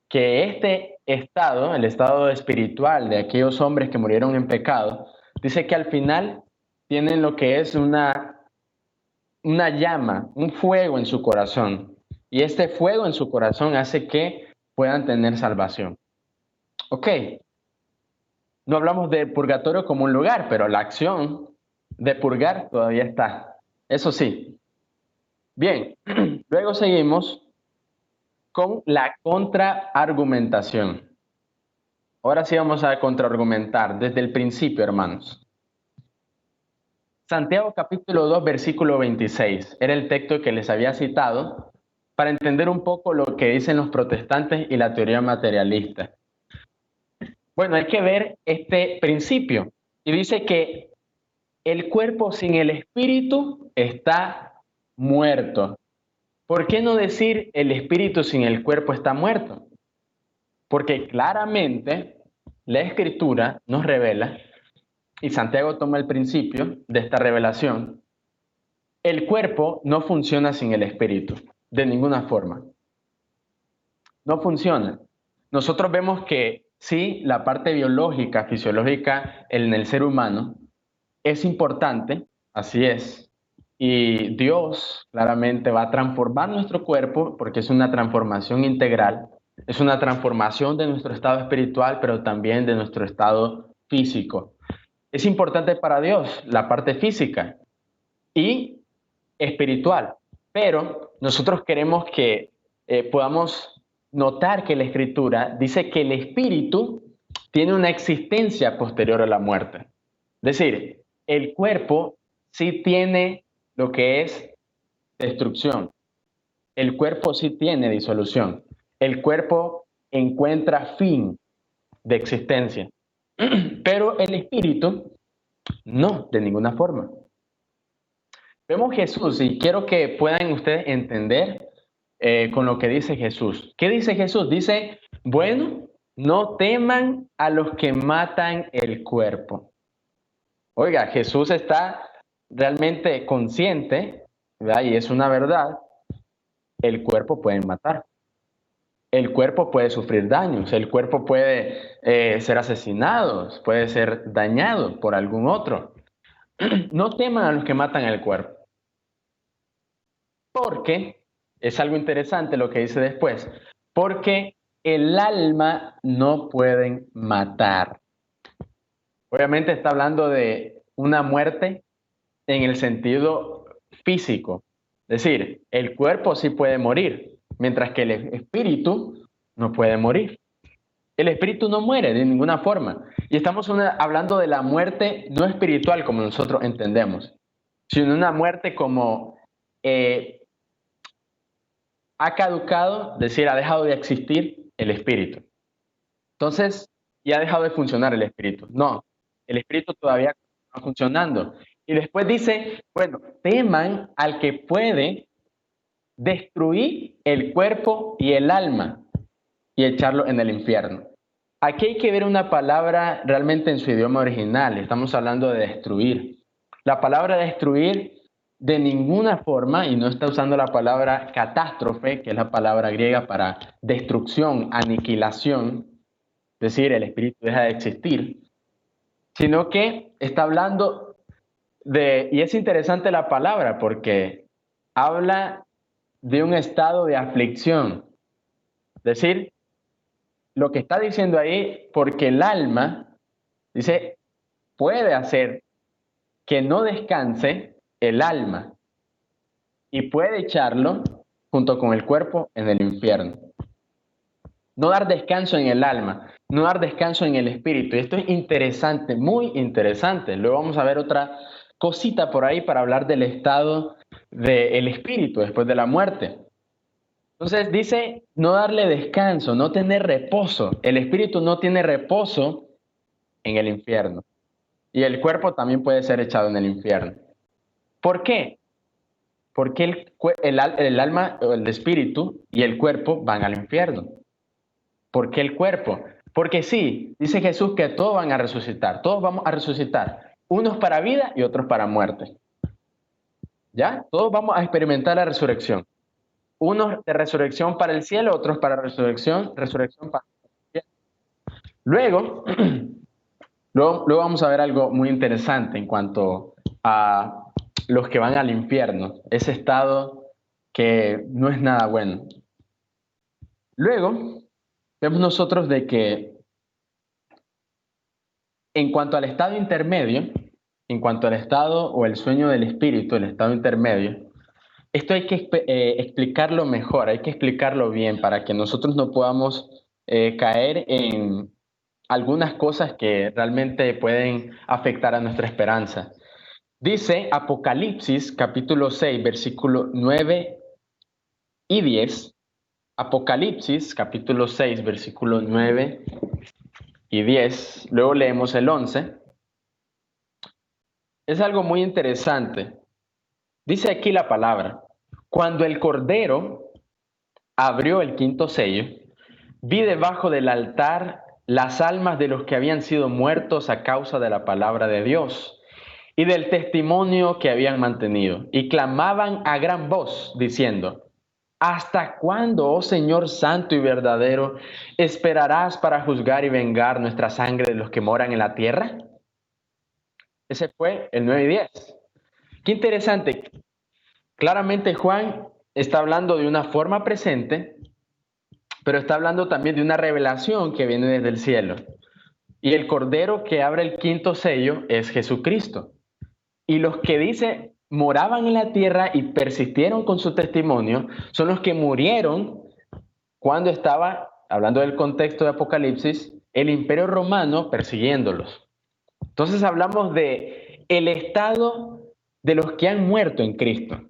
que este estado, el estado espiritual de aquellos hombres que murieron en pecado, dice que al final tienen lo que es una llama, un fuego en su corazón. Y este fuego en su corazón hace que puedan tener salvación. Ok, no hablamos del purgatorio como un lugar, pero la acción de purgar todavía está. Eso sí. Bien, luego seguimos con la contraargumentación. Ahora sí vamos a contraargumentar desde el principio, hermanos. Santiago capítulo 2, versículo 26. Era el texto que les había citado para entender un poco lo que dicen los protestantes y la teoría materialista. Bueno, hay que ver este principio. Y dice que el cuerpo sin el espíritu está muerto. ¿Por qué no decir el espíritu sin el cuerpo está muerto? Porque claramente la Escritura nos revela, y Santiago toma el principio de esta revelación, el cuerpo no funciona sin el espíritu, de ninguna forma. No funciona. Nosotros vemos que sí, la parte biológica, fisiológica en el ser humano es importante, así es, Y Dios claramente va a transformar nuestro cuerpo porque es una transformación integral, es una transformación de nuestro estado espiritual, pero también de nuestro estado físico. Es importante para Dios la parte física y espiritual, pero nosotros queremos que podamos notar que la Escritura dice que el espíritu tiene una existencia posterior a la muerte. Es decir, el cuerpo sí tiene lo que es destrucción. El cuerpo sí tiene disolución. El cuerpo encuentra fin de existencia. Pero el espíritu no, de ninguna forma. Vemos Jesús y quiero que puedan ustedes entender con lo que dice Jesús. ¿Qué dice Jesús? Dice, bueno, no teman a los que matan el cuerpo. Oiga, Jesús está realmente consciente, ¿verdad? Y es una verdad, el cuerpo puede matar. El cuerpo puede sufrir daños, el cuerpo puede ser asesinado, puede ser dañado por algún otro. No teman a los que matan el cuerpo. Porque, es algo interesante lo que dice después, porque el alma no pueden matar. Obviamente está hablando de una muerte en el sentido físico. Es decir, el cuerpo sí puede morir, mientras que el espíritu no puede morir. El espíritu no muere de ninguna forma. Y estamos hablando de la muerte no espiritual como nosotros entendemos, sino una muerte como ha caducado, es decir, ha dejado de existir el espíritu. Entonces, ya ha dejado de funcionar el espíritu. No, el espíritu todavía está funcionando. Y después dice, bueno, teman al que puede destruir el cuerpo y el alma y echarlo en el infierno. Aquí hay que ver una palabra realmente en su idioma original. Estamos hablando de destruir. La palabra destruir de ninguna forma, y no está usando la palabra catástrofe, que es la palabra griega para destrucción, aniquilación, es decir, el espíritu deja de existir, sino que está hablando de, y es interesante la palabra porque habla de un estado de aflicción, es decir, lo que está diciendo ahí, porque el alma, dice, puede hacer que no descanse el alma y puede echarlo junto con el cuerpo en el infierno. No dar descanso en el alma, no dar descanso en el espíritu. Y esto es interesante, muy interesante. Luego vamos a ver otra cosita por ahí para hablar del estado del espíritu después de la muerte. Entonces dice no darle descanso, no tener reposo. El espíritu no tiene reposo en el infierno. Y el cuerpo también puede ser echado en el infierno. ¿Por qué? Porque el alma, el espíritu y el cuerpo van al infierno. ¿Por qué el cuerpo? Porque sí, dice Jesús que todos van a resucitar, todos vamos a resucitar, unos para vida y otros para muerte. ¿Ya? Todos vamos a experimentar la resurrección. Unos de resurrección para el cielo, otros para resurrección para el cielo. Luego vamos a ver algo muy interesante en cuanto a los que van al infierno, ese estado que no es nada bueno. Luego, vemos nosotros de que en cuanto al estado intermedio, en cuanto al estado o el sueño del espíritu, el estado intermedio, esto hay que explicarlo mejor, hay que explicarlo bien para que nosotros no podamos caer en algunas cosas que realmente pueden afectar a nuestra esperanza. Dice Apocalipsis capítulo 6, versículo 9 y 10. Apocalipsis capítulo 6, versículo 9 y 10. Luego leemos el 11. Es algo muy interesante. Dice aquí la palabra: cuando el Cordero abrió el quinto sello, vi debajo del altar las almas de los que habían sido muertos a causa de la palabra de Dios y del testimonio que habían mantenido, y clamaban a gran voz, diciendo: ¿hasta cuándo, oh Señor santo y verdadero, esperarás para juzgar y vengar nuestra sangre de los que moran en la tierra? Ese fue el 9 y 10. Qué interesante. Claramente Juan está hablando de una forma presente, pero está hablando también de una revelación que viene desde el cielo. Y el Cordero que abre el quinto sello es Jesucristo. Y los que dice moraban en la tierra y persistieron con su testimonio son los que murieron cuando estaba, hablando del contexto de Apocalipsis, el Imperio Romano persiguiéndolos. Entonces hablamos de el estado de los que han muerto en Cristo.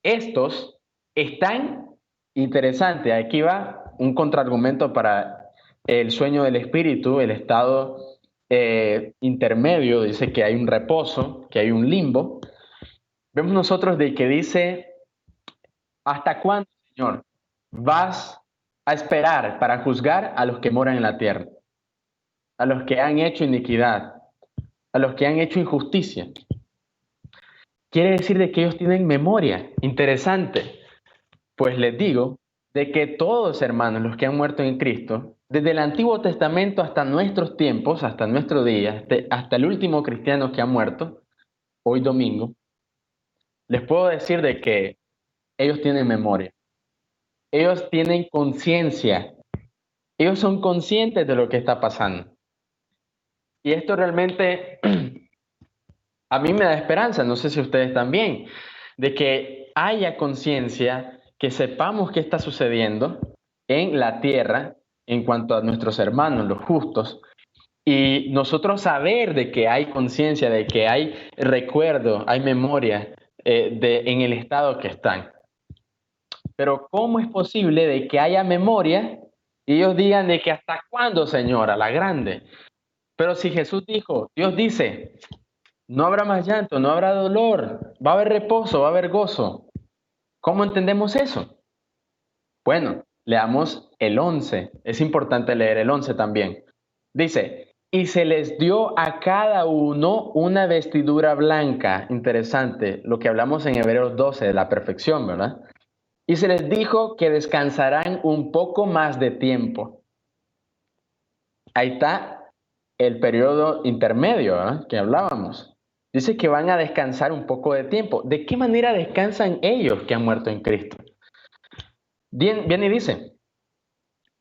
Estos están, interesante, aquí va un contraargumento para el sueño del espíritu, el estado intermedio, dice que hay un reposo, que hay un limbo. Vemos nosotros de que dice, ¿hasta cuándo, Señor, vas a esperar para juzgar a los que moran en la tierra? A los que han hecho iniquidad, a los que han hecho injusticia. Quiere decir de que ellos tienen memoria. Interesante. Pues les digo de que todos, hermanos, los que han muerto en Cristo, desde el Antiguo Testamento hasta nuestros tiempos, hasta nuestro día, hasta el último cristiano que ha muerto, hoy domingo, les puedo decir de que ellos tienen memoria. Ellos tienen conciencia. Ellos son conscientes de lo que está pasando. Y esto realmente a mí me da esperanza, no sé si ustedes también, de que haya conciencia, que sepamos qué está sucediendo en la tierra en cuanto a nuestros hermanos, los justos, y nosotros saber de que hay conciencia, de que hay recuerdo, hay memoria en el estado que están. Pero ¿cómo es posible de que haya memoria y ellos digan de que hasta cuándo, Señor, a la grande? Pero si Jesús dijo, Dios dice, no habrá más llanto, no habrá dolor, va a haber reposo, va a haber gozo. ¿Cómo entendemos eso? Bueno, leamos el 11. Es importante leer el 11 también. Dice, y se les dio a cada uno una vestidura blanca. Interesante, lo que hablamos en Hebreos 12 de la perfección, ¿verdad? Y se les dijo que descansarán un poco más de tiempo. Ahí está el periodo intermedio, ¿verdad?, que hablábamos. Dice que van a descansar un poco de tiempo. ¿De qué manera descansan ellos que han muerto en Cristo? Bien y dice,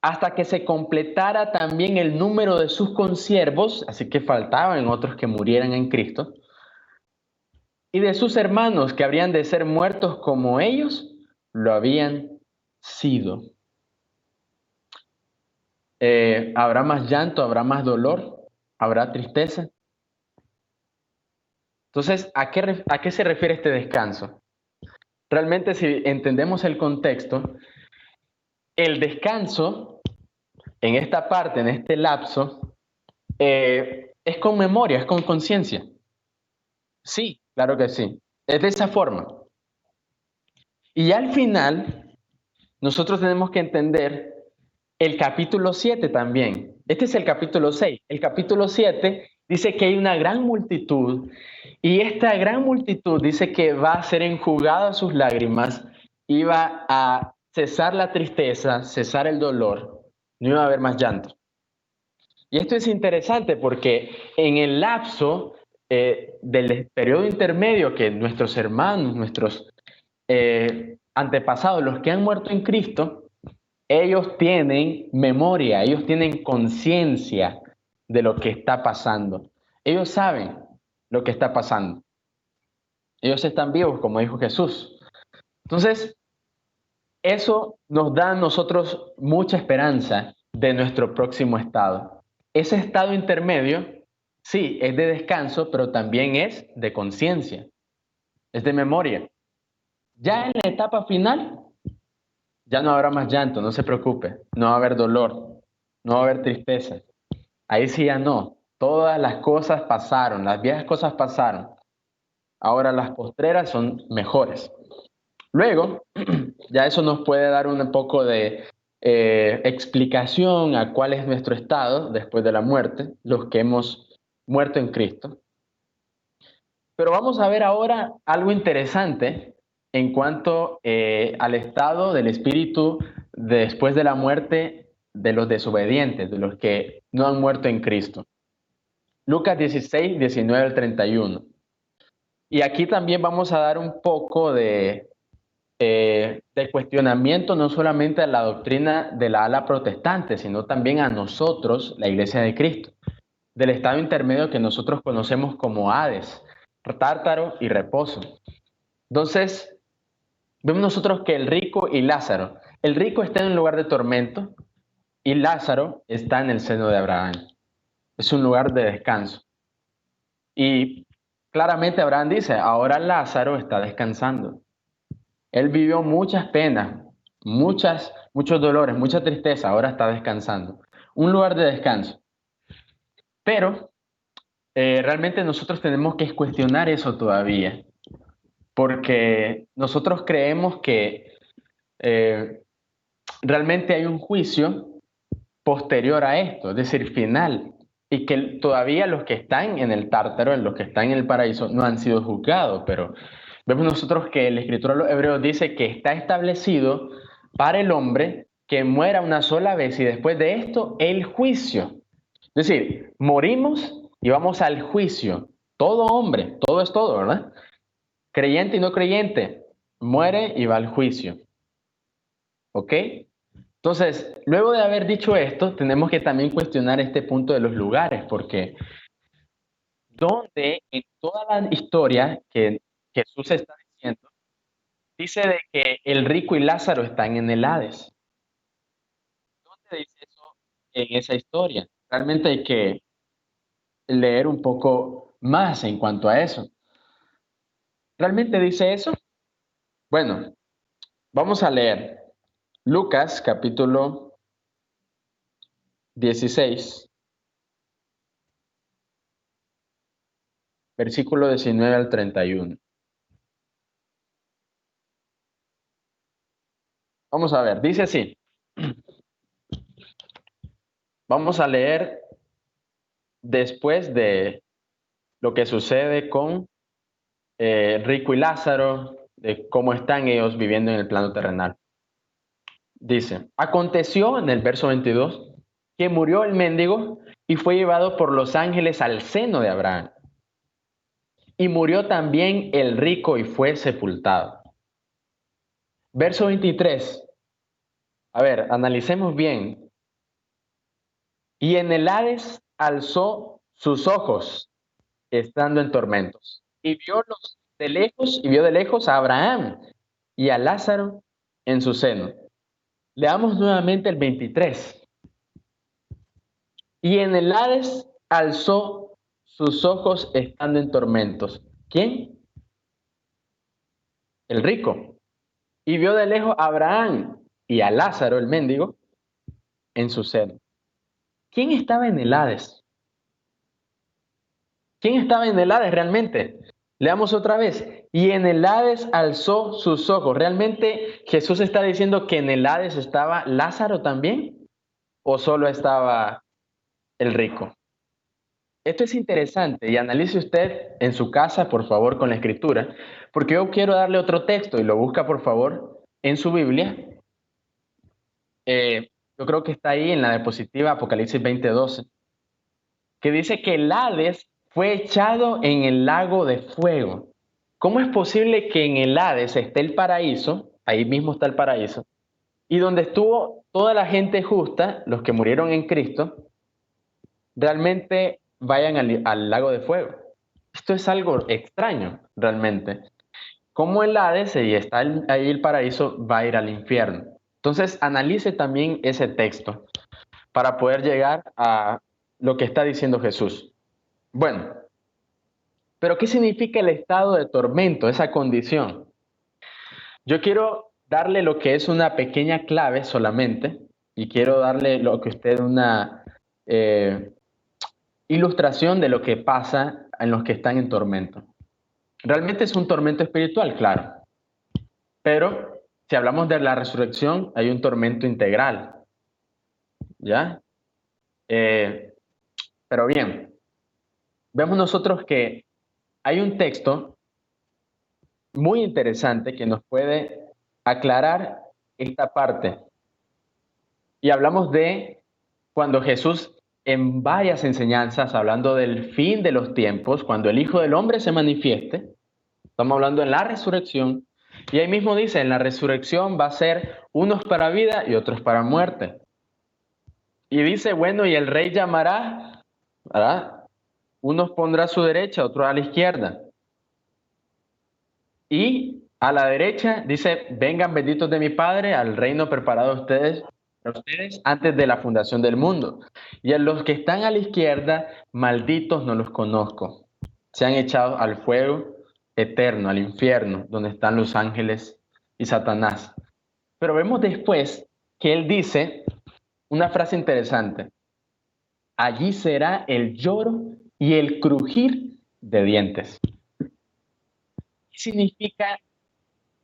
hasta que se completara también el número de sus consiervos, así que faltaban otros que murieran en Cristo, y de sus hermanos que habrían de ser muertos como ellos lo habían sido. ¿Habrá más llanto? ¿Habrá más dolor? ¿Habrá tristeza? Entonces, ¿a qué se refiere este descanso? Realmente, si entendemos el contexto, el descanso en esta parte, en este lapso, es con memoria, es con conciencia. Sí, claro que sí. Es de esa forma. Y al final, nosotros tenemos que entender el capítulo 7 también. Este es el capítulo 6. El capítulo 7 dice que hay una gran multitud y esta gran multitud dice que va a ser enjugada sus lágrimas, iba a cesar la tristeza, cesar el dolor, no iba a haber más llanto. Y esto es interesante porque en el lapso del periodo intermedio que nuestros hermanos, nuestros antepasados, los que han muerto en Cristo, ellos tienen memoria, ellos tienen conciencia de lo que está pasando. Ellos saben lo que está pasando. Ellos están vivos, como dijo Jesús. Entonces, eso nos da a nosotros mucha esperanza de nuestro próximo estado. Ese estado intermedio, sí, es de descanso, pero también es de conciencia, es de memoria. Ya en la etapa final, ya no habrá más llanto, no se preocupe, no va a haber dolor, no va a haber tristeza. Ahí sí ya no. Todas las cosas pasaron, las viejas cosas pasaron. Ahora las postreras son mejores. Luego, ya eso nos puede dar un poco de explicación a cuál es nuestro estado después de la muerte, los que hemos muerto en Cristo. Pero vamos a ver ahora algo interesante en cuanto al estado del espíritu después de la muerte de los desobedientes, de los que no han muerto en Cristo. Lucas 16, 19 al 31. Y aquí también vamos a dar un poco de cuestionamiento no solamente a la doctrina de la ala protestante, sino también a nosotros, la Iglesia de Cristo, del estado intermedio que nosotros conocemos como Hades, Tártaro y reposo. Entonces, vemos nosotros que el rico y Lázaro, el rico está en un lugar de tormento y Lázaro está en el seno de Abraham. Es un lugar de descanso. Y claramente Abraham dice, ahora Lázaro está descansando. Él vivió muchas penas, muchos dolores, mucha tristeza, ahora está descansando. Un lugar de descanso. Pero realmente nosotros tenemos que cuestionar eso todavía, porque nosotros creemos que realmente hay un juicio posterior a esto, es decir, final, y que todavía los que están en el Tártaro, los que están en el paraíso, no han sido juzgados, pero vemos nosotros que el escritor a los Hebreos dice que está establecido para el hombre que muera una sola vez y después de esto el juicio. Es decir, morimos y vamos al juicio. Todo hombre, todo es todo, ¿verdad? Creyente y no creyente, muere y va al juicio. ¿Ok? Entonces, luego de haber dicho esto, tenemos que también cuestionar este punto de los lugares, porque donde en toda la historia que Jesús está diciendo, dice de que el rico y Lázaro están en el Hades. ¿Dónde dice eso en esa historia? Realmente hay que leer un poco más en cuanto a eso. ¿Realmente dice eso? Bueno, vamos a leer Lucas capítulo 16, versículo 19 al 31. Vamos a ver, dice así. Vamos a leer después de lo que sucede con Rico y Lázaro, de cómo están ellos viviendo en el plano terrenal. Dice, aconteció en el verso 22 que murió el mendigo y fue llevado por los ángeles al seno de Abraham. Y murió también el rico y fue sepultado. Verso 23. A ver, analicemos bien. Y en el Hades alzó sus ojos, estando en tormentos, y vio de lejos a Abraham y a Lázaro en su seno. Leamos nuevamente el 23. Y en el Hades alzó sus ojos estando en tormentos. ¿Quién? El rico. Y vio de lejos a Abraham y a Lázaro, el mendigo, en su seno. ¿Quién estaba en el Hades? ¿Quién estaba en el Hades realmente? Leamos otra vez. Y en el Hades alzó sus ojos. ¿Realmente Jesús está diciendo que en el Hades estaba Lázaro también? ¿O solo estaba el rico? Esto es interesante y analice usted en su casa, por favor, con la escritura, porque yo quiero darle otro texto y lo busca, por favor, en su Biblia. Yo creo que está ahí en la diapositiva Apocalipsis 20:12, que dice que el Hades fue echado en el lago de fuego. ¿Cómo es posible que en el Hades esté el paraíso? Ahí mismo está el paraíso. Y donde estuvo toda la gente justa, los que murieron en Cristo, realmente vayan al lago de fuego. Esto es algo extraño, realmente. Como el Hades y está ahí el paraíso, va a ir al infierno. Entonces, analice también ese texto para poder llegar a lo que está diciendo Jesús. Bueno, pero ¿qué significa el estado de tormento, esa condición? Yo quiero darle lo que es una pequeña clave solamente y quiero darle lo que usted una ilustración de lo que pasa en los que están en tormento. Realmente es un tormento espiritual, claro, pero si hablamos de la resurrección, hay un tormento integral, ¿ya? Pero bien, vemos nosotros que hay un texto muy interesante que nos puede aclarar esta parte. Y hablamos de cuando Jesús en varias enseñanzas, hablando del fin de los tiempos, cuando el Hijo del Hombre se manifieste, Estamos hablando en la resurrección. Y ahí mismo dice, en la resurrección va a ser unos para vida y otros para muerte. Y dice, bueno, y el rey llamará, ¿verdad? Unos pondrá a su derecha, otros a la izquierda. Y a la derecha dice, vengan benditos de mi Padre al reino preparado a ustedes antes de la fundación del mundo. Y a los que están a la izquierda, malditos no los conozco. Sean echados al fuego eterno, al infierno, donde están los ángeles y Satanás. Pero vemos después que él dice una frase interesante. Allí será el lloro y el crujir de dientes. ¿Qué significa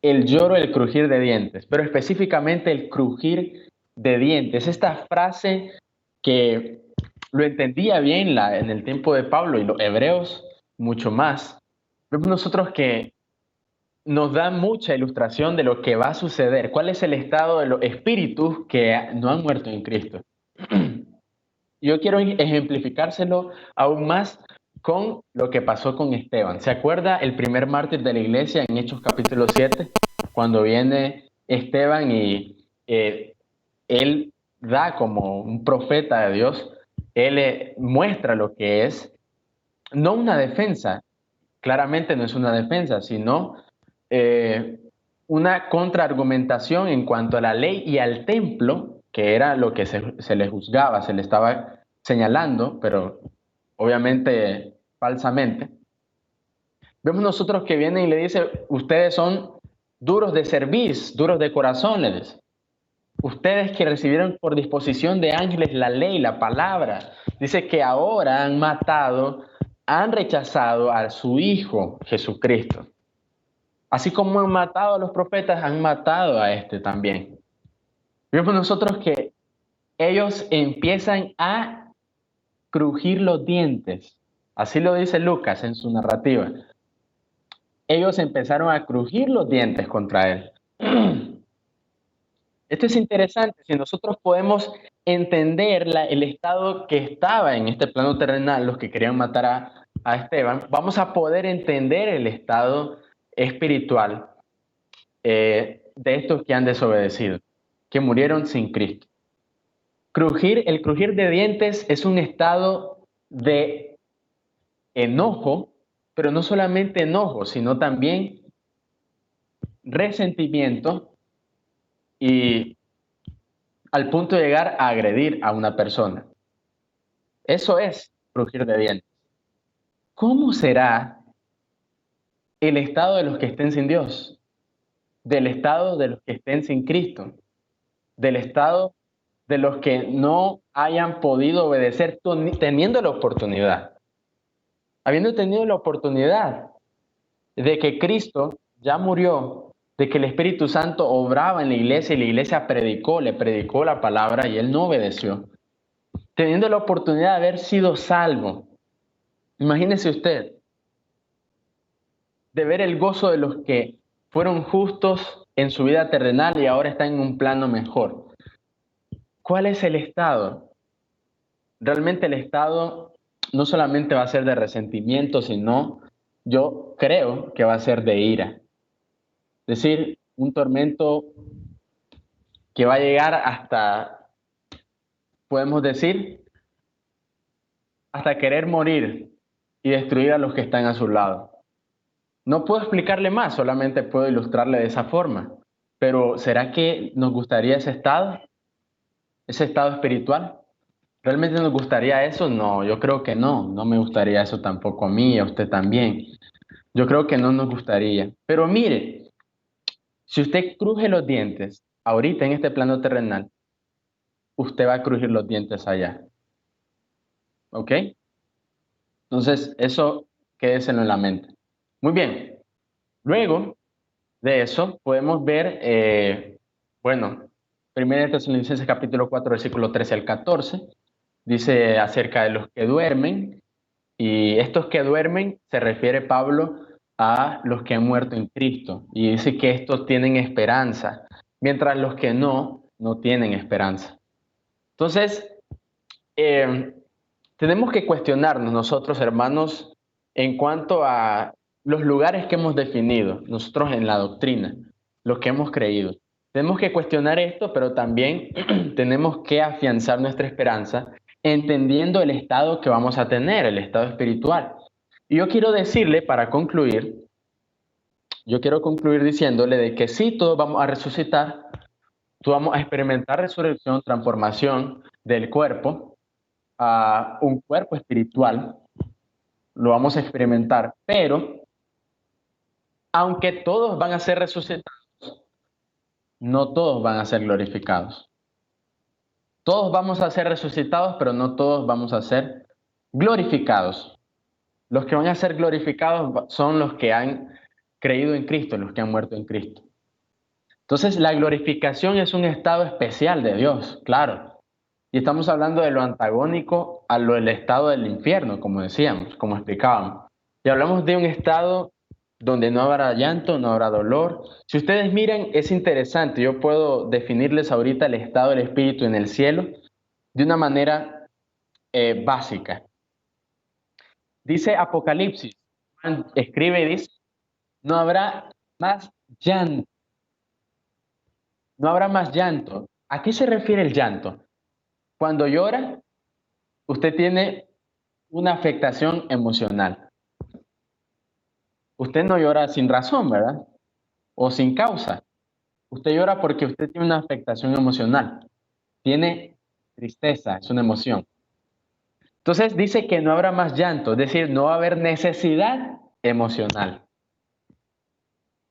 el lloro, el crujir de dientes? Pero específicamente el crujir de dientes. Esta frase que lo entendía bien en el tiempo de Pablo y los hebreos mucho más. Vemos nosotros que nos da mucha ilustración de lo que va a suceder. ¿Cuál es el estado de los espíritus que no han muerto en Cristo? Yo quiero ejemplificárselo aún más con lo que pasó con Esteban. ¿Se acuerda el primer mártir de la iglesia en Hechos capítulo 7? Cuando viene Esteban y él da como un profeta de Dios, él muestra lo que es, no una defensa, claramente no es una defensa, sino una contraargumentación en cuanto a la ley y al templo, que era lo que se le juzgaba, se le estaba señalando, pero obviamente falsamente. Vemos nosotros que viene y le dice, ustedes son duros de cerviz, duros de corazón, les dice. Ustedes que recibieron por disposición de ángeles la ley, la palabra, dice que ahora han matado, han rechazado a su Hijo Jesucristo. Así como han matado a los profetas, han matado a este también. Vemos nosotros que ellos empiezan a crujir los dientes. Así lo dice Lucas en su narrativa. Ellos empezaron a crujir los dientes contra él. Esto es interesante. Si nosotros podemos entender el estado que estaba en este plano terrenal, los que querían matar a Esteban, vamos a poder entender el estado espiritual de estos que han desobedecido, que murieron sin Cristo. El crujir de dientes es un estado de enojo, pero no solamente enojo, sino también resentimiento y al punto de llegar a agredir a una persona. Eso es crujir de dientes. ¿Cómo será el estado de los que estén sin Dios? Del estado de los que estén sin Cristo, del estado de los que no hayan podido obedecer teniendo la oportunidad. Habiendo tenido la oportunidad de que Cristo ya murió, de que el Espíritu Santo obraba en la iglesia y la iglesia le predicó la palabra y él no obedeció. Teniendo la oportunidad de haber sido salvo. Imagínese usted, de ver el gozo de los que fueron justos en su vida terrenal y ahora están en un plano mejor. ¿Cuál es el estado? Realmente el estado no solamente va a ser de resentimiento, sino yo creo que va a ser de ira. Es decir, un tormento que va a llegar hasta, podemos decir, hasta querer morir y destruir a los que están a su lado. No puedo explicarle más, solamente puedo ilustrarle de esa forma. Pero ¿será que nos gustaría ese estado? ¿Ese estado espiritual? ¿Realmente nos gustaría eso? No, yo creo que no. No me gustaría eso tampoco a mí y a usted también. Yo creo que no nos gustaría. Pero mire, si usted cruje los dientes ahorita en este plano terrenal, usted va a crujir los dientes allá. ¿Ok? Entonces, eso quédeselo en la mente. Muy bien. Luego de eso, podemos ver, bueno, 1 Tesalonicenses capítulo 4, versículo 13 al 14, dice acerca de los que duermen, y estos que duermen se refiere Pablo a los que han muerto en Cristo, y dice que estos tienen esperanza, mientras los que no tienen esperanza. Entonces, tenemos que cuestionarnos nosotros, hermanos, en cuanto a los lugares que hemos definido nosotros en la doctrina, los que hemos creído. Tenemos que cuestionar esto, pero también tenemos que afianzar nuestra esperanza entendiendo el estado que vamos a tener, el estado espiritual. Y yo quiero decirle, para concluir, yo quiero concluir diciéndole de que sí, todos vamos a resucitar, todos vamos a experimentar resurrección, transformación del cuerpo a un cuerpo espiritual, lo vamos a experimentar, pero aunque todos van a ser resucitados, no todos van a ser glorificados. Todos vamos a ser resucitados, pero no todos vamos a ser glorificados. Los que van a ser glorificados son los que han creído en Cristo, los que han muerto en Cristo. Entonces, la glorificación es un estado especial de Dios, claro. Y estamos hablando de lo antagónico a lo del estado del infierno, como decíamos, como explicábamos. Y hablamos de un estado donde no habrá llanto, no habrá dolor. Si ustedes miran, es interesante. Yo puedo definirles ahorita el estado del espíritu en el cielo de una manera básica. Dice Apocalipsis, Juan escribe y dice, no habrá más llanto. No habrá más llanto. ¿A qué se refiere el llanto? Cuando llora, usted tiene una afectación emocional. Usted no llora sin razón, ¿verdad? O sin causa. Usted llora porque usted tiene una afectación emocional. Tiene tristeza, es una emoción. Entonces dice que no habrá más llanto, es decir, no va a haber necesidad emocional.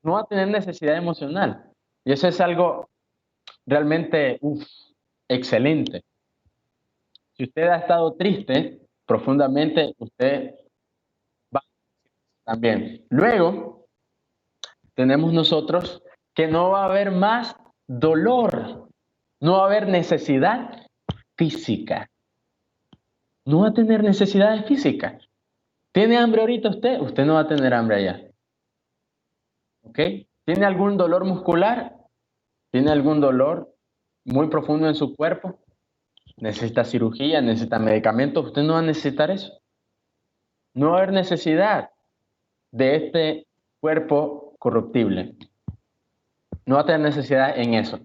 No va a tener necesidad emocional. Y eso es algo realmente excelente. Si usted ha estado triste profundamente, usted va también. Luego, tenemos nosotros que no va a haber más dolor, no va a haber necesidad física. No va a tener necesidades físicas. ¿Tiene hambre ahorita usted? Usted no va a tener hambre allá. ¿Ok? ¿Tiene algún dolor muscular? ¿Tiene algún dolor muy profundo en su cuerpo? ¿Necesita cirugía? ¿Necesita medicamentos? Usted no va a necesitar eso. No va a haber necesidad de este cuerpo corruptible. No va a tener necesidad en eso.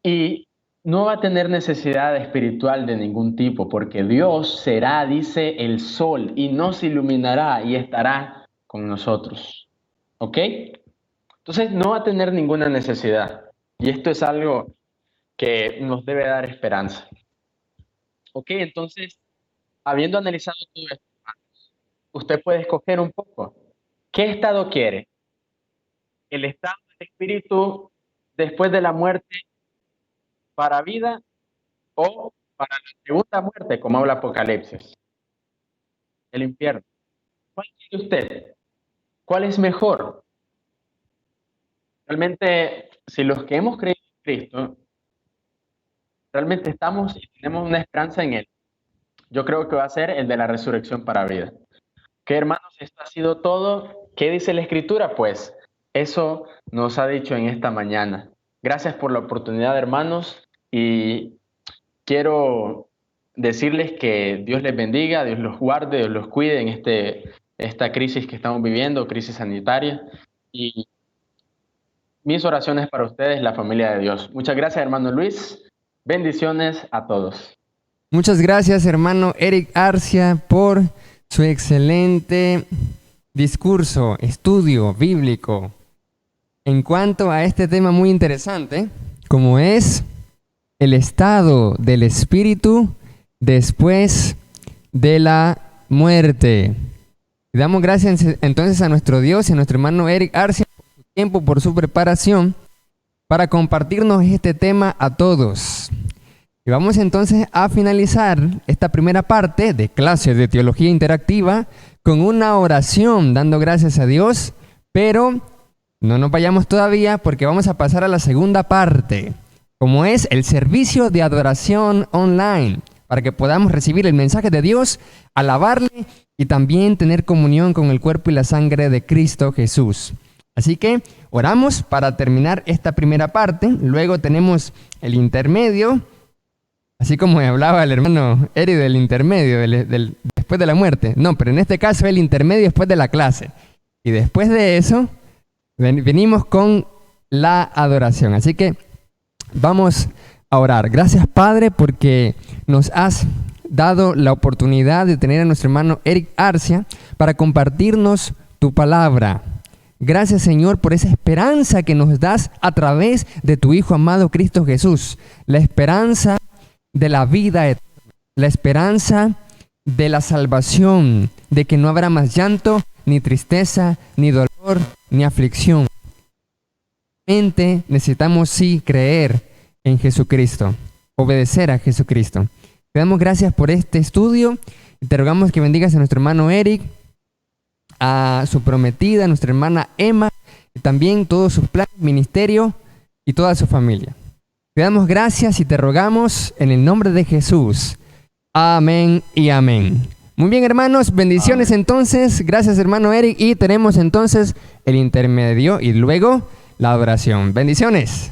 Y no va a tener necesidad espiritual de ningún tipo, porque Dios será, dice, el sol y nos iluminará y estará con nosotros. ¿Ok? Entonces no va a tener ninguna necesidad. Y esto es algo que nos debe dar esperanza. ¿Ok? Entonces, habiendo analizado todo esto, usted puede escoger un poco. ¿Qué estado quiere? ¿El estado del espíritu después de la muerte para vida o para la segunda muerte, como habla Apocalipsis? El infierno. ¿Cuál quiere usted? ¿Cuál es mejor? Realmente, si los que hemos creído en Cristo, realmente estamos y tenemos una esperanza en Él, yo creo que va a ser el de la resurrección para vida. ¿Qué, hermanos? Esto ha sido todo. ¿Qué dice la Escritura? Pues eso nos ha dicho en esta mañana. Gracias por la oportunidad, hermanos, y quiero decirles que Dios les bendiga, Dios los guarde, Dios los cuide en esta crisis que estamos viviendo, crisis sanitaria. Y mis oraciones para ustedes, la familia de Dios. Muchas gracias, hermano Luis. Bendiciones a todos. Muchas gracias, hermano Eric Arcia, por su excelente discurso, estudio bíblico en cuanto a este tema muy interesante, como es el estado del espíritu después de la muerte. Le damos gracias entonces a nuestro Dios y a nuestro hermano Eric Arcia por su tiempo, por su preparación para compartirnos este tema a todos. Y vamos entonces a finalizar esta primera parte de clases de teología interactiva con una oración dando gracias a Dios, pero no nos vayamos todavía porque vamos a pasar a la segunda parte, como es el servicio de adoración online, para que podamos recibir el mensaje de Dios, alabarle y también tener comunión con el cuerpo y la sangre de Cristo Jesús. Así que oramos para terminar esta primera parte, luego tenemos el intermedio, así como hablaba el hermano Eri del intermedio, después de la muerte. No, pero en este caso el intermedio después de la clase. Y después de eso, venimos con la adoración. Así que vamos a orar. Gracias, Padre, porque nos has dado la oportunidad de tener a nuestro hermano Eric Arcia para compartirnos tu palabra. Gracias, Señor, por esa esperanza que nos das a través de tu Hijo amado Cristo Jesús. La esperanza de la vida eterna, la esperanza de la salvación, de que no habrá más llanto, ni tristeza, ni dolor, ni aflicción. Necesitamos sí creer en Jesucristo, obedecer a Jesucristo. Te damos gracias por este estudio y te rogamos que bendigas a nuestro hermano Eric, a su prometida, a nuestra hermana Emma, y también todos sus planes, ministerio y toda su familia. Te damos gracias y te rogamos en el nombre de Jesús. Amén y amén. Muy bien, hermanos, bendiciones. Amén. Entonces, gracias, hermano Eric, y tenemos entonces el intermedio y luego la adoración. Bendiciones.